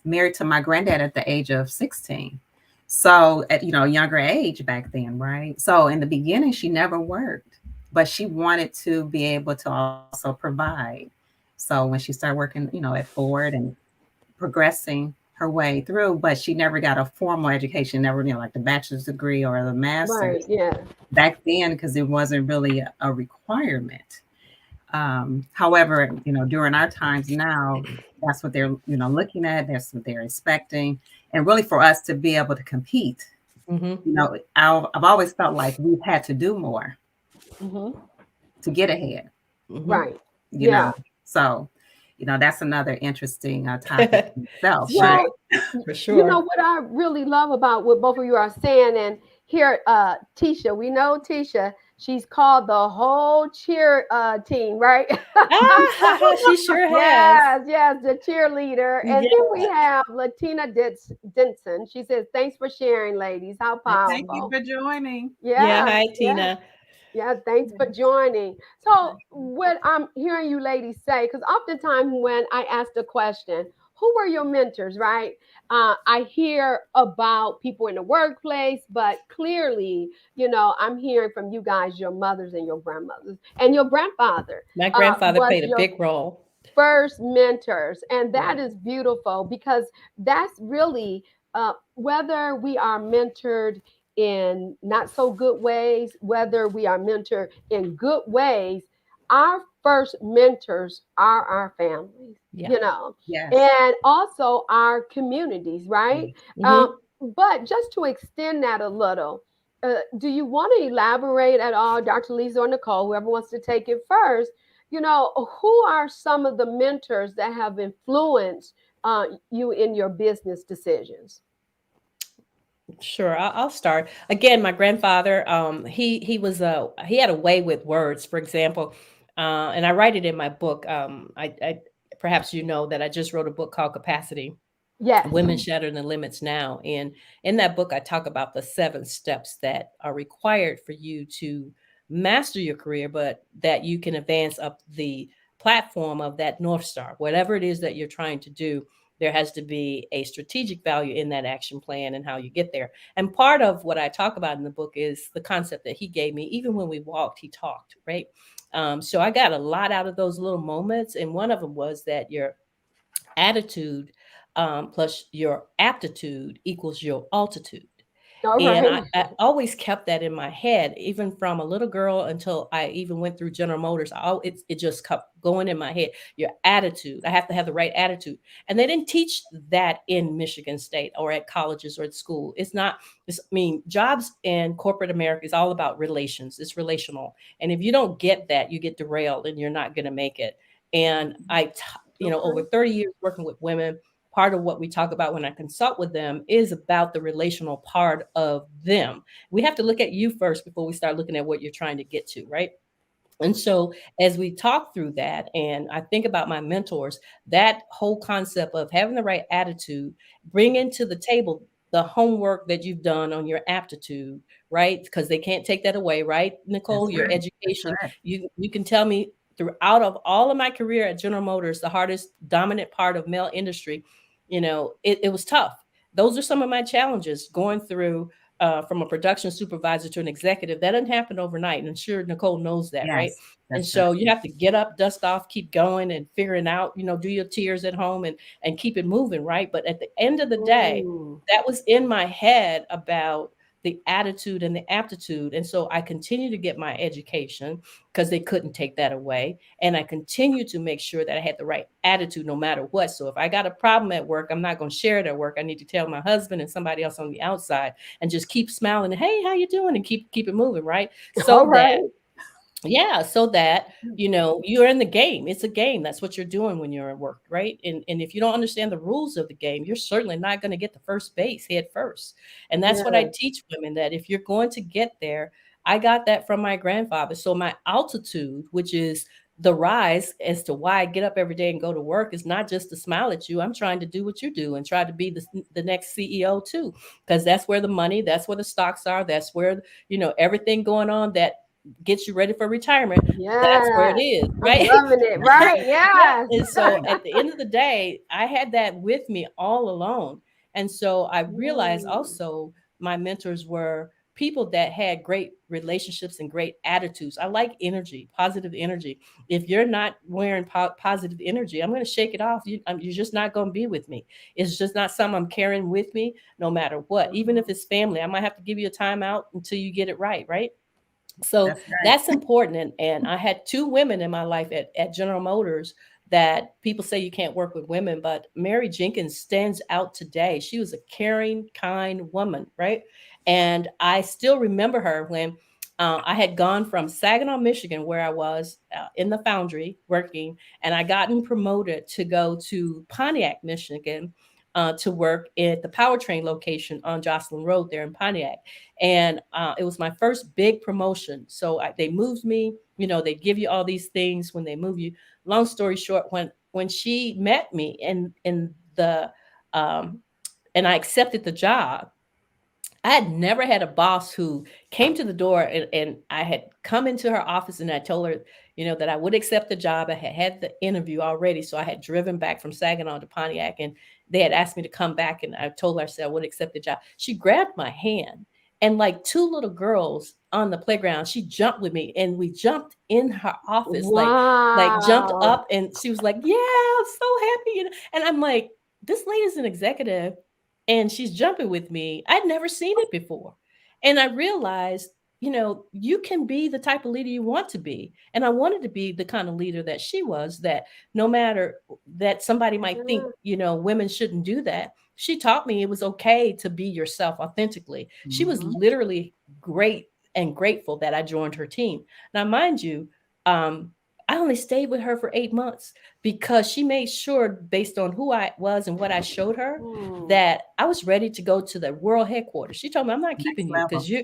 S2: married to my granddad at the age of 16. So at a younger age back then, right? So in the beginning, she never worked, but she wanted to be able to also provide. So when she started working, at Ford and progressing her way through, but she never got a formal education, never, like the bachelor's degree or the
S1: Right.
S2: master's
S1: Yeah.
S2: back then, because it wasn't really a requirement. However, during our times now, that's what they're, looking at. That's what they're expecting. And really for us to be able to compete,
S3: Mm-hmm.
S2: I've always felt like we've had to do more
S1: Hmm.
S2: to get ahead,
S3: Mm-hmm.
S1: Right.
S2: you
S1: Yeah.
S2: know. So, that's another interesting topic in itself,
S3: Sure,
S2: right?
S1: Well,
S3: for
S1: you know
S3: sure.
S1: what I really love about what both of you are saying, and here, Tisha, we know Tisha. She's called the whole cheer team, right?
S3: Ah, she sure has.
S1: Yes, yes, the cheerleader. And
S3: Yeah.
S1: then we have Latina Denson. She says, "Thanks for sharing, ladies. How
S2: Thank you
S1: powerful."
S2: for joining.
S3: Yeah.
S1: Yes,
S3: Hi,
S1: yes.
S3: Tina.
S1: Yeah, thanks for joining. So, what I'm hearing you ladies say, because oftentimes when I ask the question, who were your mentors, right? I hear about people in the workplace, but clearly, I'm hearing from you guys, your mothers and your grandmothers, and your grandfather
S3: My grandfather
S1: was
S3: played a
S1: your
S3: big role.
S1: first mentors. And
S3: Yeah.
S1: that is beautiful because that's really whether we are mentored in not so good ways, whether we are mentored in good ways, our first mentors are our families,
S3: Yeah.
S1: you know,
S2: Yes.
S1: and also our communities, right?
S3: Mm-hmm.
S1: But just to extend that a little, do you want to elaborate at all, Dr. Lisa or Nicole, whoever wants to take it first? Who are some of the mentors that have influenced you in your business decisions?
S3: Sure, I'll start. Again, my grandfather, he had a way with words. For example, and I write it in my book. I perhaps you know that I just wrote a book called Capacity:
S1: Yes.
S3: Women Shattering the Limits Now. And in that book, I talk about the 7 steps that are required for you to master your career, but that you can advance up the platform of that North Star. Whatever it is that you're trying to do, there has to be a strategic value in that action plan and how you get there. And part of what I talk about in the book is the concept that he gave me. Even when we walked, he talked, right? So I got a lot out of those little moments. And one of them was that your attitude plus your aptitude equals your altitude.
S1: All
S3: And
S1: right.
S3: I always kept that in my head, even from a little girl until I even went through General Motors. It just kept going in my head. Your attitude, I have to have the right attitude. And they didn't teach that in Michigan State or at colleges or at school. It's not, jobs in corporate America is all about relations. It's relational. And if you don't get that, you get derailed and you're not going to make it. And over
S1: Okay.
S3: 30 years working with women, part of what we talk about when I consult with them is about the relational part of them. We have to look at you first before we start looking at what you're trying to get to, right? And so as we talk through that, and I think about my mentors, that whole concept of having the right attitude, bringing to the table the homework that you've done on your aptitude, right? Because they can't take that away, right, Nicole?
S2: That's
S3: Your
S2: right. That's
S3: education,
S2: right.
S3: you can tell me throughout of all of my career at General Motors, the hardest dominant part of male industry, it was tough. Those are some of my challenges going through from a production supervisor to an executive. That doesn't happen overnight. And I'm sure Nicole knows that, right?
S2: Yes.
S3: And
S2: That's right.
S3: so you have to get up, dust off, keep going and figuring out, do your tears at home and keep it moving, right? But at the end of the day,
S1: Mm.
S3: that was in my head about the attitude and the aptitude. And so I continue to get my education because they couldn't take that away. And I continue to make sure that I had the right attitude no matter what. So if I got a problem at work, I'm not going to share it at work. I need to tell my husband and somebody else on the outside and just keep smiling. Hey, how you doing? And keep it moving, right?
S1: All
S3: So that
S1: right.
S3: so that you're in the game. It's a game. That's what you're doing when you're at work, right? And if you don't understand the rules of the game, you're certainly not going to get the first base head first. And that's what I
S1: Yeah.
S3: teach women, that if you're going to get there, I got that from my grandfather. So my altitude, which is the rise as to why I get up every day and go to work is not just to smile at you. I'm trying to do what you do and try to be the next CEO too, because that's where the money, that's where the stocks are, that's where, everything going on that gets you ready for retirement. That's where it
S1: Yes.
S3: is,
S1: I'm
S3: right?
S1: loving it. Right.
S3: Yeah.
S1: Yes.
S3: And so at the end of the day, I had that with me all along. And so I realized
S1: Mm.
S3: also my mentors were people that had great relationships and great attitudes. I like energy, positive energy. If you're not wearing positive energy, I'm going to shake it off. You're just not going to be with me. It's just not something I'm carrying with me no matter what. Even if it's family, I might have to give you a timeout until you get it right, right? So
S2: That's right.
S3: that's important. And I had two women in my life at General Motors that people say you can't work with women, but Mary Jenkins stands out today. She was a caring, kind woman, right? And I still remember her when I had gone from Saginaw, Michigan, where I was in the foundry working, and I gotten promoted to go to Pontiac, Michigan. To work at the powertrain location on Jocelyn Road there in Pontiac. And it was my first big promotion. So they moved me. They give you all these things when they move you. Long story short, when she met me in the and I accepted the job, I had never had a boss who came to the door, and I had come into her office and I told her, that I would accept the job. I had had the interview already. So I had driven back from Saginaw to Pontiac, and they had asked me to come back, and I told her, I said, I would accept the job. She grabbed my hand, and like two little girls on the playground, she jumped with me, and we jumped in her office, like jumped
S1: Wow.
S3: up, and she was like, yeah, I'm so happy. And I'm like, this lady's an executive and she's jumping with me. I'd never seen it before. And I realized, you can be the type of leader you want to be. And I wanted to be the kind of leader that she was, that no matter that somebody might think,
S1: Yeah.
S3: women shouldn't do that. She taught me it was okay to be yourself authentically. She was
S2: Mhm.
S3: literally great and grateful that I joined her team. Now, mind you, um, I only stayed with her for 8 months because she made sure, based on who I was and what I showed her,
S1: Mm.
S3: that I was ready to go to the world headquarters. She told me, I'm not
S2: Next
S3: keeping you
S2: level.
S3: because you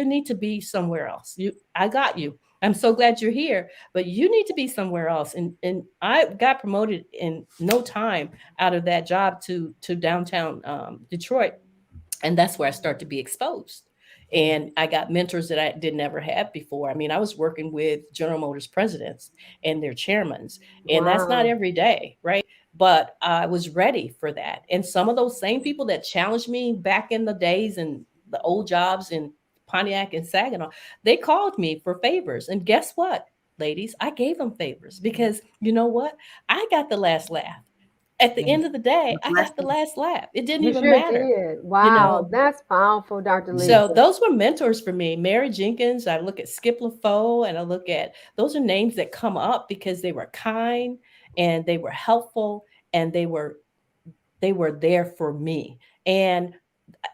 S3: need to be somewhere else. I got you. I'm so glad you're here, but you need to be somewhere else. And I got promoted in no time out of that job to downtown Detroit, and that's where I start to be exposed. And I got mentors that I did never have before. I mean, I was working with General Motors presidents and their chairmans, and that's not
S1: Wow.
S3: every day, right? But I was ready for that. And some of those same people that challenged me back in the days and the old jobs in Pontiac and Saginaw, they called me for favors. And guess what, ladies? I gave them favors because you know what? I got the last laugh. At the
S2: Yeah.
S3: end of the day,
S2: The
S3: I got the
S2: blessing.
S3: last laugh. It didn't
S1: You
S3: even
S1: sure
S3: matter,
S1: did.
S3: you
S1: Wow.
S3: know.
S1: That's powerful, Dr.
S2: Yeah.
S3: So
S1: Lisa.
S3: those were mentors for me. Mary Jenkins, I look at Skip LaFoe, and I look at those are names that come up because they were kind and they were helpful and they were there for me. And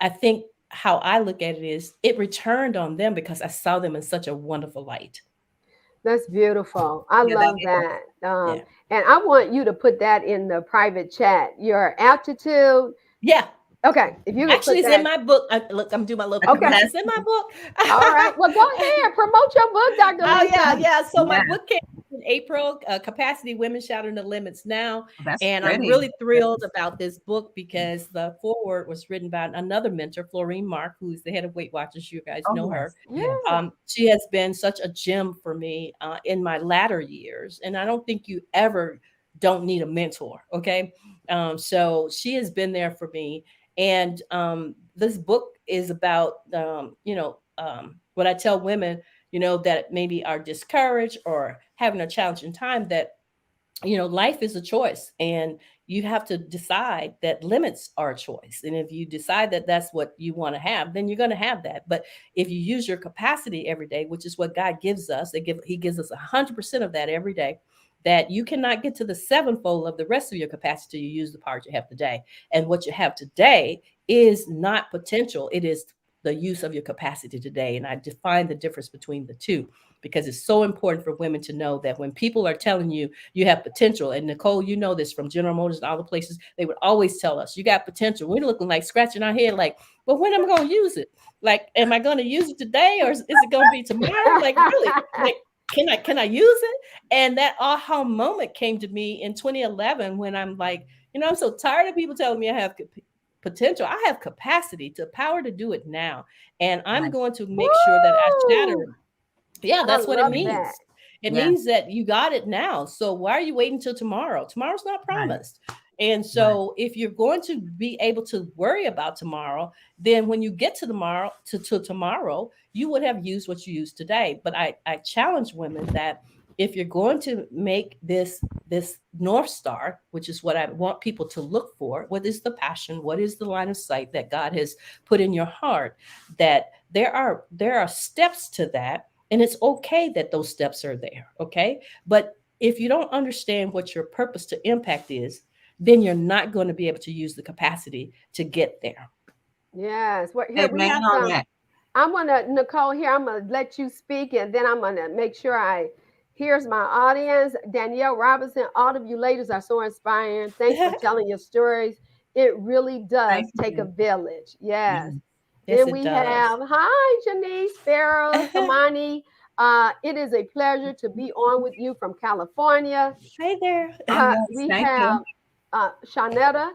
S3: I think how I look at it is it returned on them because I saw them in such a wonderful light.
S1: That's beautiful. I
S2: Yeah, that
S1: love
S2: is.
S1: that.
S3: Yeah.
S1: And I want you to put that in the private chat. Your aptitude.
S3: Yeah.
S1: Okay. If you could
S3: Actually,
S1: put
S3: it's in
S1: that.
S3: my book. Look, I'm doing my little
S2: A
S1: Okay.
S3: promotion. It's in my
S2: capacity.
S1: All right.
S3: book.
S1: Well, go ahead. Promote your book, Dr.
S3: Oh yeah,
S1: Lisa.
S3: yeah. So my
S2: Yeah,
S3: book came out in April, Capacity Women Shattering the Limits Now.
S2: that's
S3: And I'm
S2: pretty.
S3: really thrilled about this book because the foreword was written by another mentor, Florine Mark, who's the head of Weight Watchers. You guys
S2: Oh
S3: know her.
S2: yes, yes.
S1: Yeah.
S3: She has been such a gem for me in my latter years. And I don't think you ever don't need a mentor. Okay. So she has been there for me. And this book is about, what I tell women, that maybe are discouraged or having a challenging time, that life is a choice, and you have to decide that limits are a choice. And if you decide that that's what you want to have, then you're going to have that. But if you use your capacity every day, which is what God gives us, he gives us 100% of that every day, that you cannot get to the sevenfold of the rest of your capacity. You use the part you have today, and what you have today is not potential. It is the use of your capacity today. And I define the difference between the two because it's so important for women to know that when people are telling you you have potential, and Nicole, you know this from General Motors and all the places, they would always tell us you got potential. We're looking like scratching our head, like, well, when am I going to use it? Like, am I going to use it today, or is it going to be tomorrow? Like, really? Like, can I use it? And that aha moment came to me in 2011 when I'm like, I'm so tired of people telling me I have potential. I have capacity to power to do it now. And I'm
S2: Right.
S3: going to make sure that I shatter.
S1: Woo!
S3: Yeah,
S1: I
S3: that's what it
S1: love that.
S3: means. It
S2: Yeah.
S3: means that you got it now. So why are you waiting till tomorrow? Tomorrow's not
S2: Right.
S3: promised. And
S2: Right.
S3: so if you're going to be able to worry about tomorrow, then when you get to tomorrow, you would have used what you used today. But I challenge women that if you're going to make this North Star, which is what I want people to look for, what is the passion? What is the line of sight that God has put in your heart? That there are steps to that. And it's okay that those steps are there. Okay. But if you don't understand what your purpose to impact is, then you're not going to be able to use the capacity to get there.
S1: Yes. Well, here we
S2: Amen
S1: have
S2: on
S1: some.
S2: that.
S1: I'm gonna, Nicole, here, I'm gonna let you speak, and then I'm gonna make sure here's my audience. Danielle Robinson, all of you ladies are so inspiring. Thanks for telling your stories. It really does
S2: Thank
S1: take a
S2: you.
S1: village.
S2: Yeah.
S1: Yes.
S3: Yes,
S1: Then
S3: it
S1: we
S3: does.
S1: have, hi, Janice, Farrell, Kamani. It is a pleasure to be on with you from California.
S3: Hey there.
S2: Yes,
S1: We
S2: thank you.
S1: have Shawnetta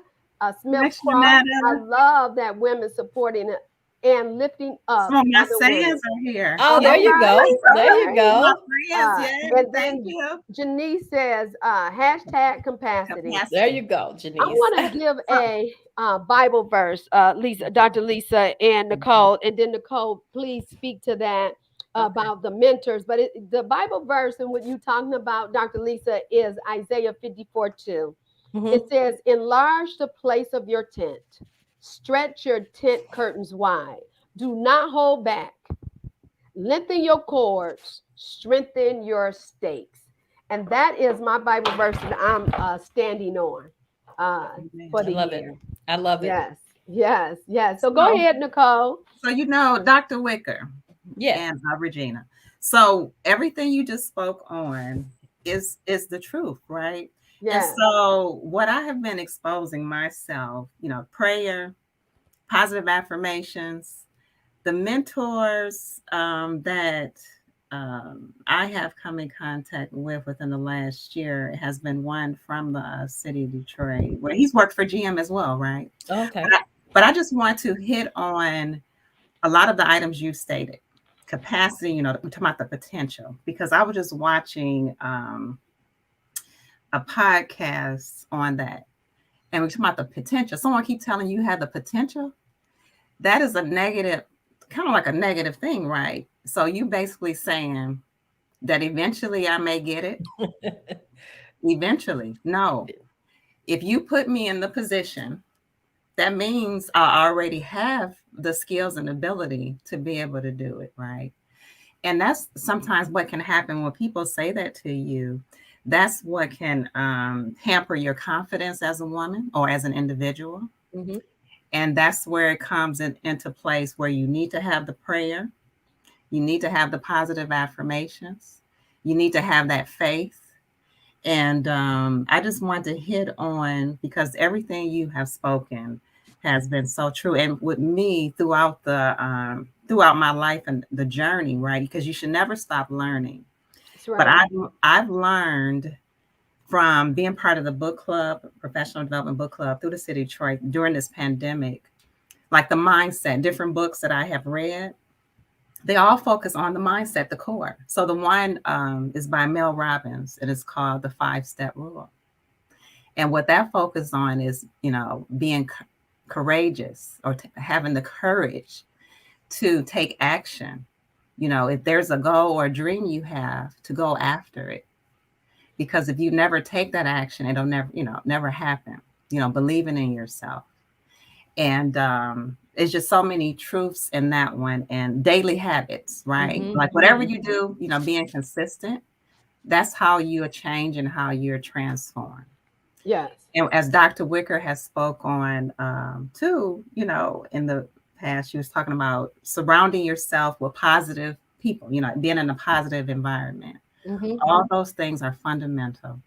S1: Smith
S2: Hi,
S1: Croft. I
S2: Shanetta.
S1: love that women supporting and lifting
S2: Some
S1: up
S2: of my
S1: other women.
S2: fans are here.
S3: Oh, there
S2: Yay.
S3: you
S1: Okay,
S3: go. There you
S1: okay.
S2: My
S3: go.
S2: friends, yes.
S1: And
S2: Thank
S1: then
S2: you.
S1: Janice says, hashtag capacity.
S3: There
S2: Capacity.
S3: you go,
S1: I
S3: Janice.
S1: want to give a Bible verse, Lisa, Dr. Lisa and Nicole, and then Nicole, please speak to that
S2: Okay.
S1: about the mentors. But the Bible verse and what you're talking about, Dr. Lisa, is Isaiah 54:2. It
S3: Mhm.
S1: says, enlarge the place of your tent, stretch your tent curtains wide, do not hold back. Lengthen your cords, strengthen your stakes. And that is my Bible verse that I'm standing on uh, for
S2: Amen.
S3: I
S1: the
S3: love it.
S1: year.
S3: I love it.
S1: Yes, yes, yes. So go
S2: So,
S1: ahead, Nicole.
S2: Dr. Wicker
S3: Yeah.
S2: and Regina. So everything you just spoke on is the truth, right? And
S1: Yes,
S2: so what I have been exposing myself, prayer, positive affirmations, the mentors that I have come in contact with within the last year has been one from the city of Detroit, where he's worked for GM as well, right?
S3: Okay.
S2: But I just want to hit on a lot of the items you stated. Capacity, we're talking about the potential, because I was just watching a podcast on that, and we're talking about the potential. Someone keep telling you have the potential. That is a negative, kind of like a negative thing, right? So you basically saying that eventually I may get it. Eventually, no. If you put me in the position, that means I already have the skills and ability to be able to do it, right? And that's sometimes what can happen when people say that to you. That's what can hamper your confidence as a woman or as an individual.
S3: Mhm.
S2: And that's where it comes into place, where you need to have the prayer, you need to have the positive affirmations, you need to have that faith. And I just want to hit on, because everything you have spoken has been so true, and with me throughout my life and the journey, right? Because you should never stop learning.
S1: that's
S2: But
S1: right.
S2: I've learned from being part of the book club, professional development book club through the city of Detroit during this pandemic, like the mindset, different books that I have read, they all focus on the mindset, the core. So the one is by Mel Robbins, and it's called the 5-Step Rule. And what that focuses on is, being courageous, or having the courage to take action. If there's a goal or a dream you have, to go after it. Because if you never take that action, it'll never happen. Believing in yourself. And it's just so many truths in that one, and daily habits, right?
S3: Mhm.
S2: Like whatever
S3: Mhm.
S2: you do, being consistent, that's how you're changed and how you're transformed.
S1: Yes,
S2: And as Dr. Wicker has spoke on too, in the past, she was talking about surrounding yourself with positive people, being in a positive environment.
S3: Mhm.
S2: All those things are fundamental.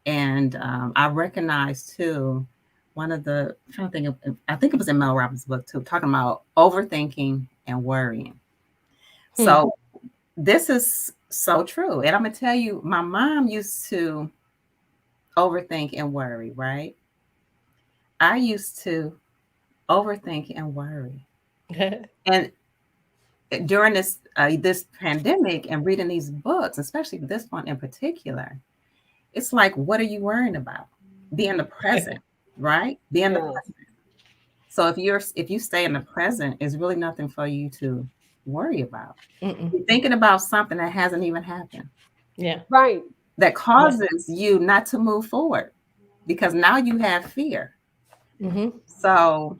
S2: And I recognize too, one of the, I'm trying to think of, I think it was in Mel Robbins' book too, talking about overthinking and worrying.
S3: Hmm.
S2: So this is So true. And I'm going to tell you, my mom used to overthink and worry, right? I used to overthink and worry. And during this pandemic and reading these books, especially this one in particular, it's like, what are you worrying about? Be in the present, right? Be in the
S1: Yes.
S2: present. So if you stay in the present, it's really nothing for you to worry about. You're thinking about something that hasn't even happened.
S3: Yeah.
S1: Right.
S2: That causes you not to move forward because now you have fear. So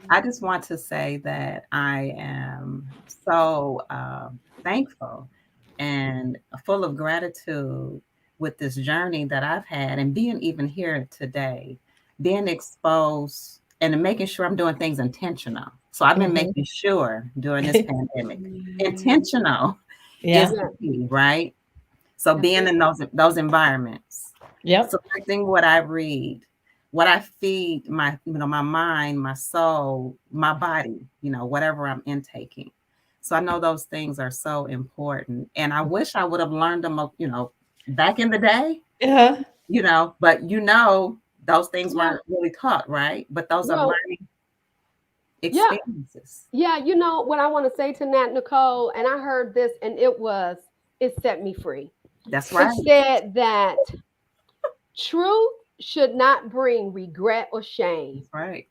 S2: I just want to say that I am so thankful and full of gratitude with this journey that I've had and being even here today, being exposed and making sure I'm doing things intentional. So I've been making sure during this pandemic, intentional
S3: Yeah.
S2: is the key, right? So
S1: That's
S2: being
S1: it.
S2: in those environments,
S3: Yep.
S2: selecting what I read, what I feed my, my mind, my soul, my body, whatever I'm intaking. So I know those things are so important. And I wish I would have learned them, back in the day, but those things
S1: Yeah.
S2: weren't really taught, right? But those are
S1: Well,
S2: learning
S1: yeah.
S2: experiences.
S1: Yeah. You know what I want to say to Nat Nicole, and I heard this, and it set me free.
S2: That's
S1: It
S2: right.
S1: said that truth should not bring regret or shame.
S2: That's right.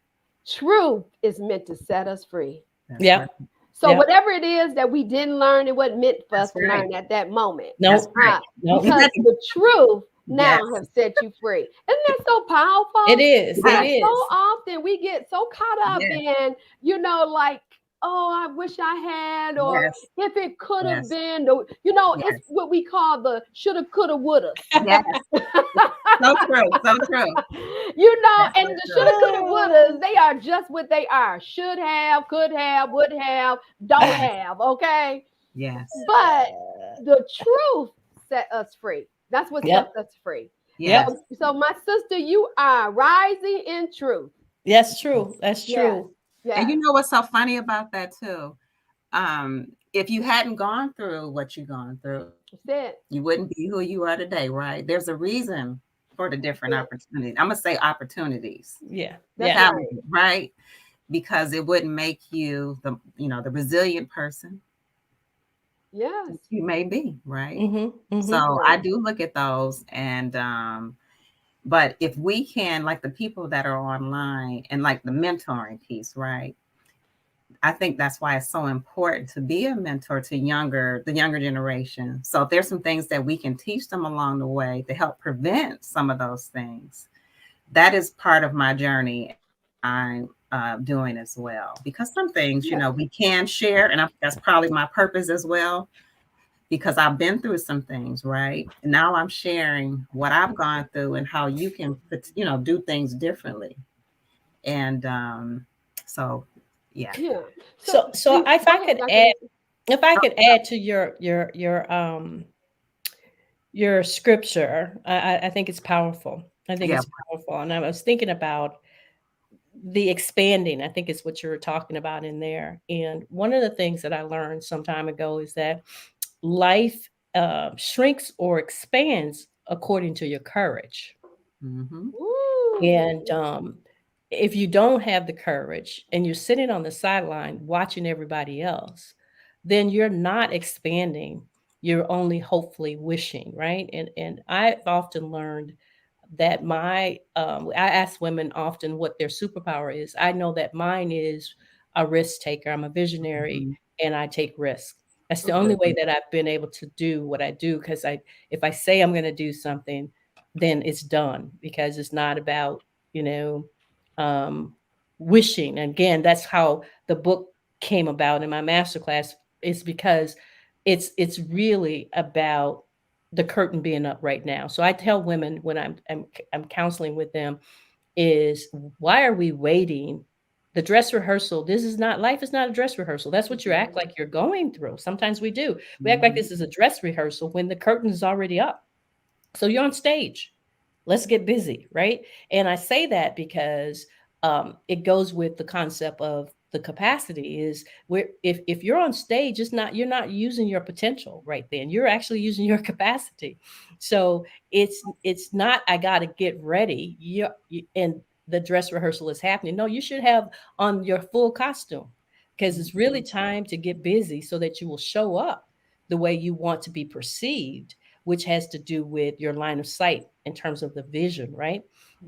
S1: Truth is meant to set us free.
S2: That's
S3: Yeah.
S2: right.
S1: So
S3: Yeah.
S1: whatever it is that we didn't learn, it wasn't meant for us
S2: That's
S1: to
S2: right.
S1: learn at that moment.
S3: No.
S2: That's right.
S3: No.
S1: Because the truth now
S2: Yes.
S1: have set you free. Isn't that so powerful?
S3: It is. It
S1: Because
S3: is.
S1: so often we get so caught up
S2: Yes.
S1: in, like, oh, I wish I had, or
S2: Yes.
S1: if it could have
S2: Yes.
S1: been, or,
S2: Yes.
S1: it's what we call the shoulda, coulda, woulda.
S2: Yes. So true. So true. That's
S1: And
S2: so
S1: the
S2: true.
S1: shoulda, coulda, wouldas, they are just what they are. Should have, could have, would have, don't have, okay?
S2: Yes.
S1: But the truth set us free. That's what
S3: Yep.
S1: sets us free.
S2: Yes.
S1: So my sister, you are rising in truth.
S3: That's true. That's
S1: Yes.
S3: true.
S1: Yes.
S2: And you know what's so funny about that too? If you hadn't gone through what you've gone through,
S1: That's it.
S2: you wouldn't be who you are today, right? There's a reason for the different opportunities. I'm gonna say opportunities.
S3: Yeah.
S1: That's
S3: Yeah.
S1: right.
S2: Right? Because it wouldn't make you the resilient person
S1: Yes.
S2: that you may be, right?
S3: Mm-hmm.
S2: So I do look at those and but if we can, like the people that are online and like the mentoring piece, right? I think that's why it's so important to be a mentor to the younger generation. So if there's some things that we can teach them along the way to help prevent some of those things, that is part of my journey I'm doing as well. Because some things, we can share, and that's probably my purpose as well. Because I've been through some things, right? And now I'm sharing what I've gone through and how you can, do things differently. And so, yeah.
S1: Yeah.
S3: So if I could add to your scripture, I think it's powerful. I think it's powerful. And I was thinking about the expanding, I think is what you were talking about in there. And one of the things that I learned some time ago is that life shrinks or expands according to your courage. And if you don't have the courage and you're sitting on the sideline watching everybody else, then you're not expanding. You're only hopefully wishing, right? And I've often learned that I ask women often what their superpower is. I know that mine is a risk taker. I'm a visionary and I take risks. That's the only way that I've been able to do what I do. Because if I say I'm going to do something, then it's done, because it's not about, wishing. And again, that's how the book came about in my masterclass, is because it's really about the curtain being up right now. So I tell women when I'm counseling with them is, why are we waiting? The dress rehearsal, life is not a dress rehearsal. That's what you act like you're going through. Sometimes we do. We act like this is a dress rehearsal when the curtain is already up. So you're on stage. Let's get busy, right? And I say that because it goes with the concept of the capacity is where if you're on stage, you're not using your potential right then. You're actually using your capacity. So it's not I got to get ready. And the dress rehearsal is happening. No, you should have on your full costume because it's really time to get busy so that you will show up the way you want to be perceived, which has to do with your line of sight in terms of the vision, right?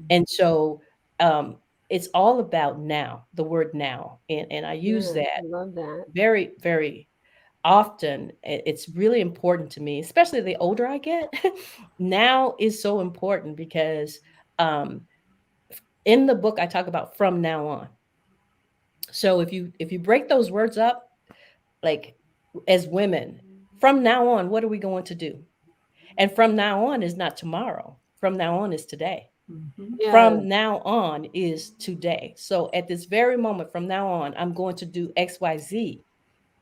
S3: And so um, it's all about now, the word now. And I use
S1: Yeah,
S3: that
S1: I love that.
S3: very, very often. It's really important to me, especially the older I get. Now is so important because um, in the book I talk about from now on. So if you break those words up, like as women, from now on, what are we going to do? And from now on is not tomorrow. From now on is today.
S2: Mhm.
S1: Yes,
S3: From now on is today. So at this very moment, from now on, I'm going to do XYZ.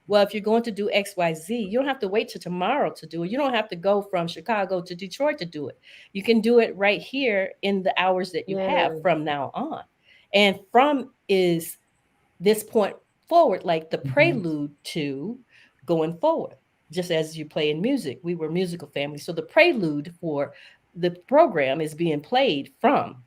S3: Well, if you're going to do XYZ, you don't have to wait till tomorrow to do it. You don't have to go from Chicago to Detroit to do it. You can do it right here in the hours that you have
S1: yes,
S3: from now on. And from is this point forward, like the
S2: Mhm.
S3: prelude to going forward. Just as you play in music, we were musical family. So the prelude for the program is being played from.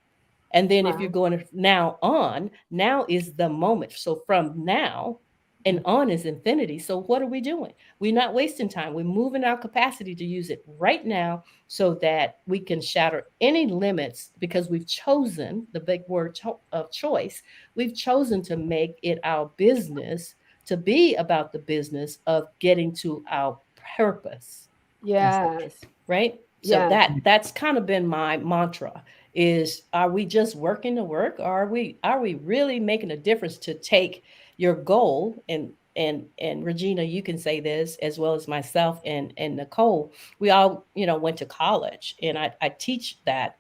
S3: And then if you're
S1: wow,
S3: going now on, now is the moment. So from now and on is infinity. So what are we doing? We're not wasting time. We're moving our capacity to use it right now so that we can shatter any limits because we've chosen the big word of choice. We've chosen to make it our business to be about the business of getting to our purpose,
S2: Yes.
S1: yes,
S3: right? So
S1: yes,
S3: that's kind of been my mantra is are we just working to work or are we really making a difference to take your goal and Regina, you can say this as well as myself and Nicole. We all, went to college and I teach that.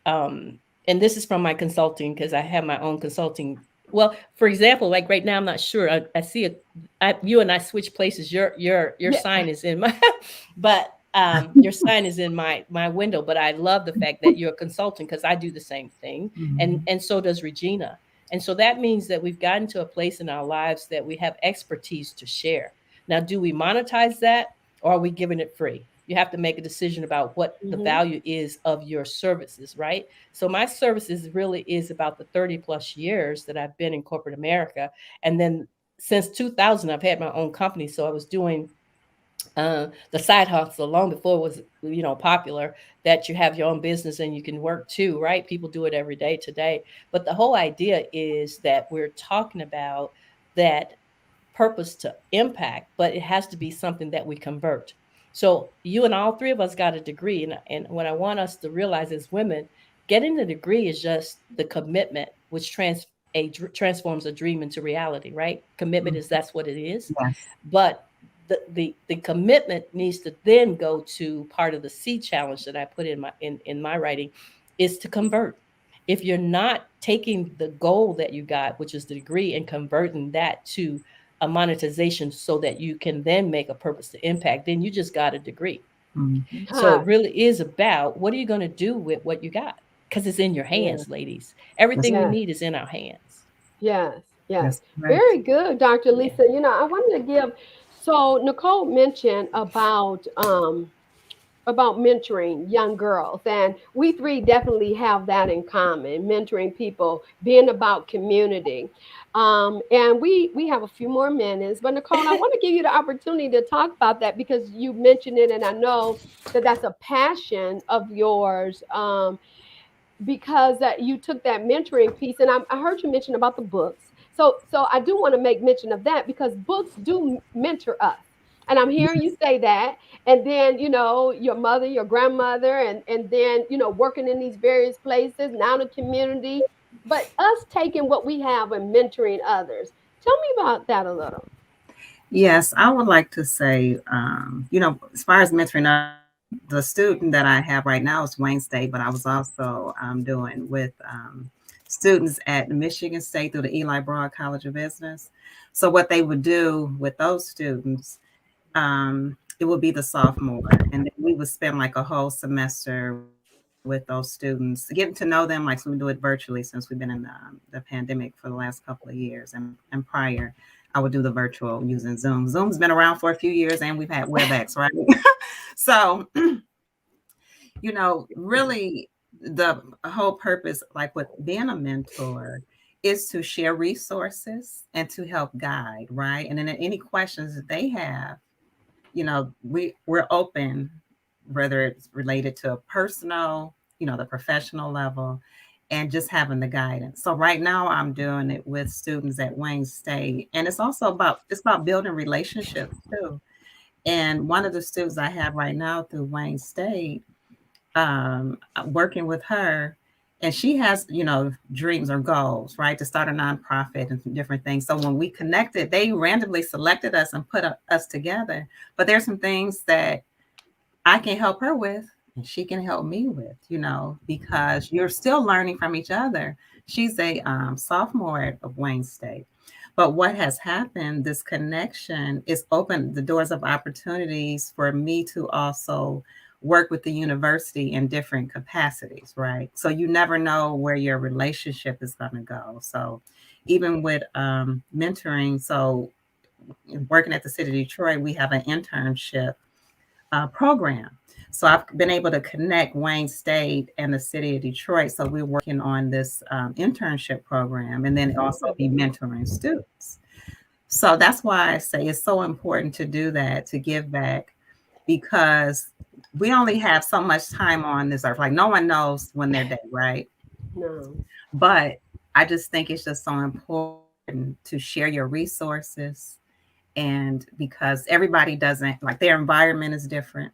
S3: Um, and this is from my consulting because I have my own consulting. Well, for example, like right now, I'm not sure. I see you and I switch places. Your
S1: yeah,
S3: sign is in my, but your sign is in my window. But I love the fact that you're a consultant because I do the same thing, and
S2: Mhm.
S3: and so does Regina. And so that means that we've gotten to a place in our lives that we have expertise to share. Now, do we monetize that or are we giving it free? You have to make a decision about what the
S1: hmm,
S3: value is of your services, right? So my services really is about the 30 plus years that I've been in corporate America. And then since 2000, I've had my own company. So I was doing the side hustle long before it was, popular that you have your own business and you can work too, right? People do it every day today. But the whole idea is that we're talking about that purpose to impact, but it has to be something that we convert. So you and all three of us got a degree, and what I want us to realize as women, getting a degree is just the commitment, which transforms a dream into reality. Right? Commitment is
S2: Mhm.
S3: that's what it is,
S2: Yes.
S3: but the commitment needs to then go to part of the C challenge that I put in my writing is to convert. If you're not taking the goal that you got, which is the degree, and converting that to a monetization so that you can then make a purpose to impact, then you just got a degree.
S2: Mhm.
S3: So
S1: huh,
S3: it really is about what are you going to do with what you got? Because it's in your
S1: yeah,
S3: hands, ladies.
S2: That's
S3: Everything we
S1: yes,
S3: need is in our hands.
S1: yes, yes.
S2: that's correct.
S1: Very good, Dr.
S3: Yeah.
S1: Lisa. I wanted to give. So Nicole mentioned about mentoring young girls, and we three definitely have that in common, mentoring people, being about community. And we have a few more minutes, but Nicole, I want to give you the opportunity to talk about that because you mentioned it, and I know that that's a passion of yours. Because that you took that mentoring piece, and I heard you mention about the books. So I do want to make mention of that because books do mentor us, and I'm hearing you
S2: Yes.
S1: say that. And then your mother, your grandmother, and then working in these various places now the community, but us taking what we have and mentoring others. Tell me about that a little.
S2: Yes, I would like to say, as far as mentoring, the student that I have right now is Wayne State, but I was also doing with students at Michigan State through the Eli Broad College of Business. So what they would do with those students, it would be the sophomore, and then we would spend like a whole semester with those students, getting to know them. Like, so we do it virtually since we've been in the pandemic for the last couple of years, and prior, I would do the virtual using Zoom. Zoom's been around for a few years, and we've had WebEx, right? So, really, the whole purpose, like with being a mentor, is to share resources and to help guide, right? And then any questions that they have, we're open, whether it's related to a personal, the professional level, and just having the guidance. So right now I'm doing it with students at Wayne State, and it's about building relationships too. And one of the students I have right now through Wayne State, working with her, and she has, dreams or goals, right, to start a nonprofit and different things. So when we connected, they randomly selected us and put us together. But there's some things that I can help her with, and she can help me with, because you're still learning from each other. She's a sophomore of Wayne State. But what has happened, this connection is opened the doors of opportunities for me to also work with the university in different capacities, right? So you never know where your relationship is going to go. So even with mentoring, so working at the city of Detroit, we have an internship program. So I've been able to connect Wayne State and the city of Detroit. So we're working on this internship program, and then also be mentoring students. So that's why I say it's so important to do that, to give back, because we only have so much time on this earth. Like, no one knows when they're dead, right?
S1: No.
S2: But I just think it's just so important to share your resources. And because everybody doesn't, like, their environment is different,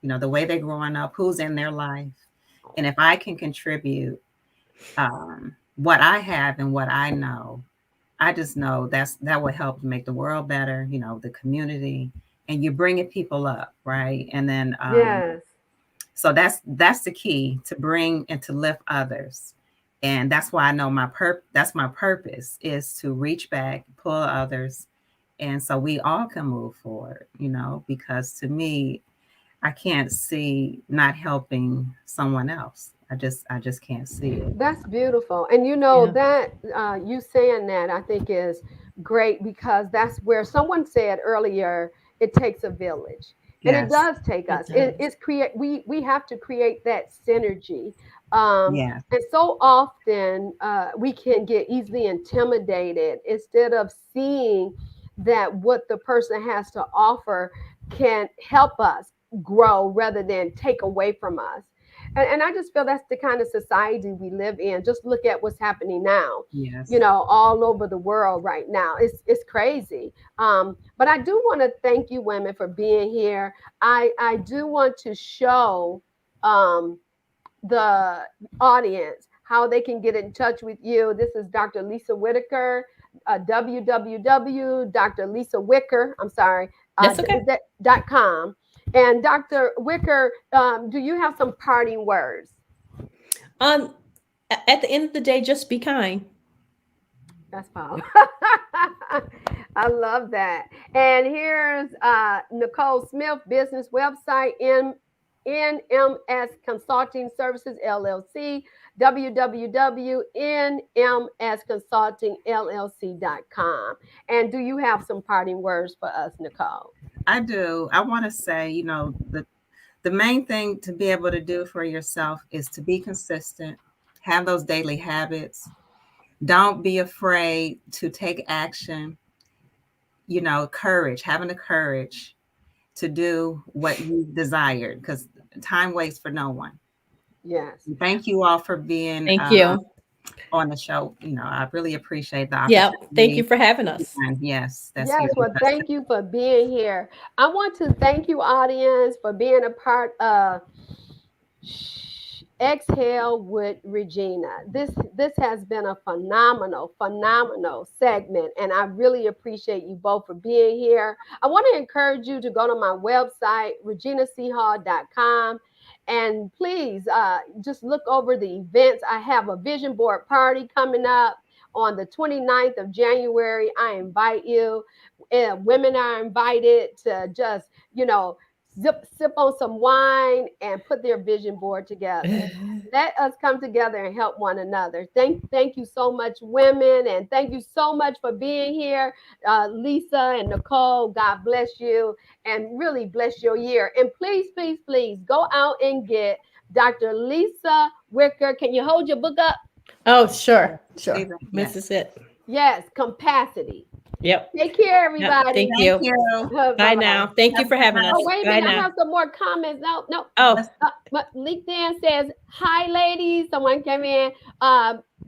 S2: the way they're growing up, who's in their life. And if I can contribute what I have and what I know, I just know that will help make the world better, the community, and you're bringing people up, right? And then,
S1: Yes.
S2: so that's the key, to bring and to lift others. And that's why I know that's my purpose, is to reach back, pull others, and so we all can move forward, because to me, I can't see not helping someone else. I just can't see it.
S1: That's beautiful. And
S3: Yeah.
S1: that you saying that, I think, is great, because that's where someone said earlier, it takes a village. And it
S2: Yes.
S1: does take
S3: It
S1: us.
S3: does.
S1: It's create we have to create that synergy.
S2: Yes.
S1: And so often we can get easily intimidated instead of seeing that what the person has to offer can help us grow rather than take away from us. And I just feel that's the kind of society we live in. Just look at what's happening now,
S2: Yes.
S1: all over the world right now. It's crazy. But I do want to thank you, women, for being here. I do want to show um, the audience how they can get in touch with you. This is Dr. Lisa Whitaker, www.drlisawhicker, I'm sorry,
S3: That's okay.
S1: .com. And Dr. Wicker, do you have some parting words?
S3: Um, at the end of the day, just be kind.
S1: That's powerful. I love that. And here's Nicole Smith, business website, NMS Consulting Services LLC, www.nmsconsultingllc.com. And do you have some parting words for us, Nicole?
S2: I do. I want to say, the main thing to be able to do for yourself is to be consistent, have those daily habits. Don't be afraid to take action, courage, having the courage to do what you desired, because time waits for no one.
S1: Yes.
S2: Thank you all for being
S3: Thank you.
S2: on the show. I really appreciate the
S3: Yeah. Thank you
S2: opportunity.
S3: for having us.
S2: And yes, that's
S1: Yes,
S2: here with
S1: well,
S2: us.
S1: thank you for being here. I want to thank you, audience, for being a part of Exhale with Regina. This has been a phenomenal segment, and I really appreciate you both for being here. I want to encourage you to go to my website, reginachall.com, and please just look over the events. I have a vision board party coming up on the 29th of January. I invite you. Women are invited to just, sip on some wine and put their vision board together. Let us come together and help one another. Thank you so much, women, and thank you so much for being here, Lisa and Nicole. God bless you and really bless your year. And please, please, please go out and get Dr. Lisa Wicker. Can you hold your book up?
S3: Oh, sure.
S2: Yes.
S3: This is it.
S1: Yes, Capacity.
S3: Yep.
S1: Take care, everybody.
S3: Thank
S2: Thank
S3: you.
S2: you.
S3: Bye
S1: Bye-bye.
S3: now. Thank you for having us.
S1: Oh, wait a
S3: Bye
S1: minute. I
S3: now.
S1: have some more comments. No.
S3: Oh,
S1: But LinkedIn says, hi, ladies. Someone came in.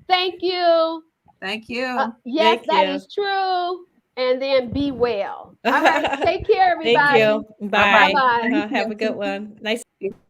S1: Thank you.
S2: Thank you.
S1: Yes,
S3: Thank
S1: that
S3: you.
S1: is true. And then be well. All right. Take care, everybody.
S3: thank you. Bye.
S1: Bye-bye.
S3: Have a good one. Nice.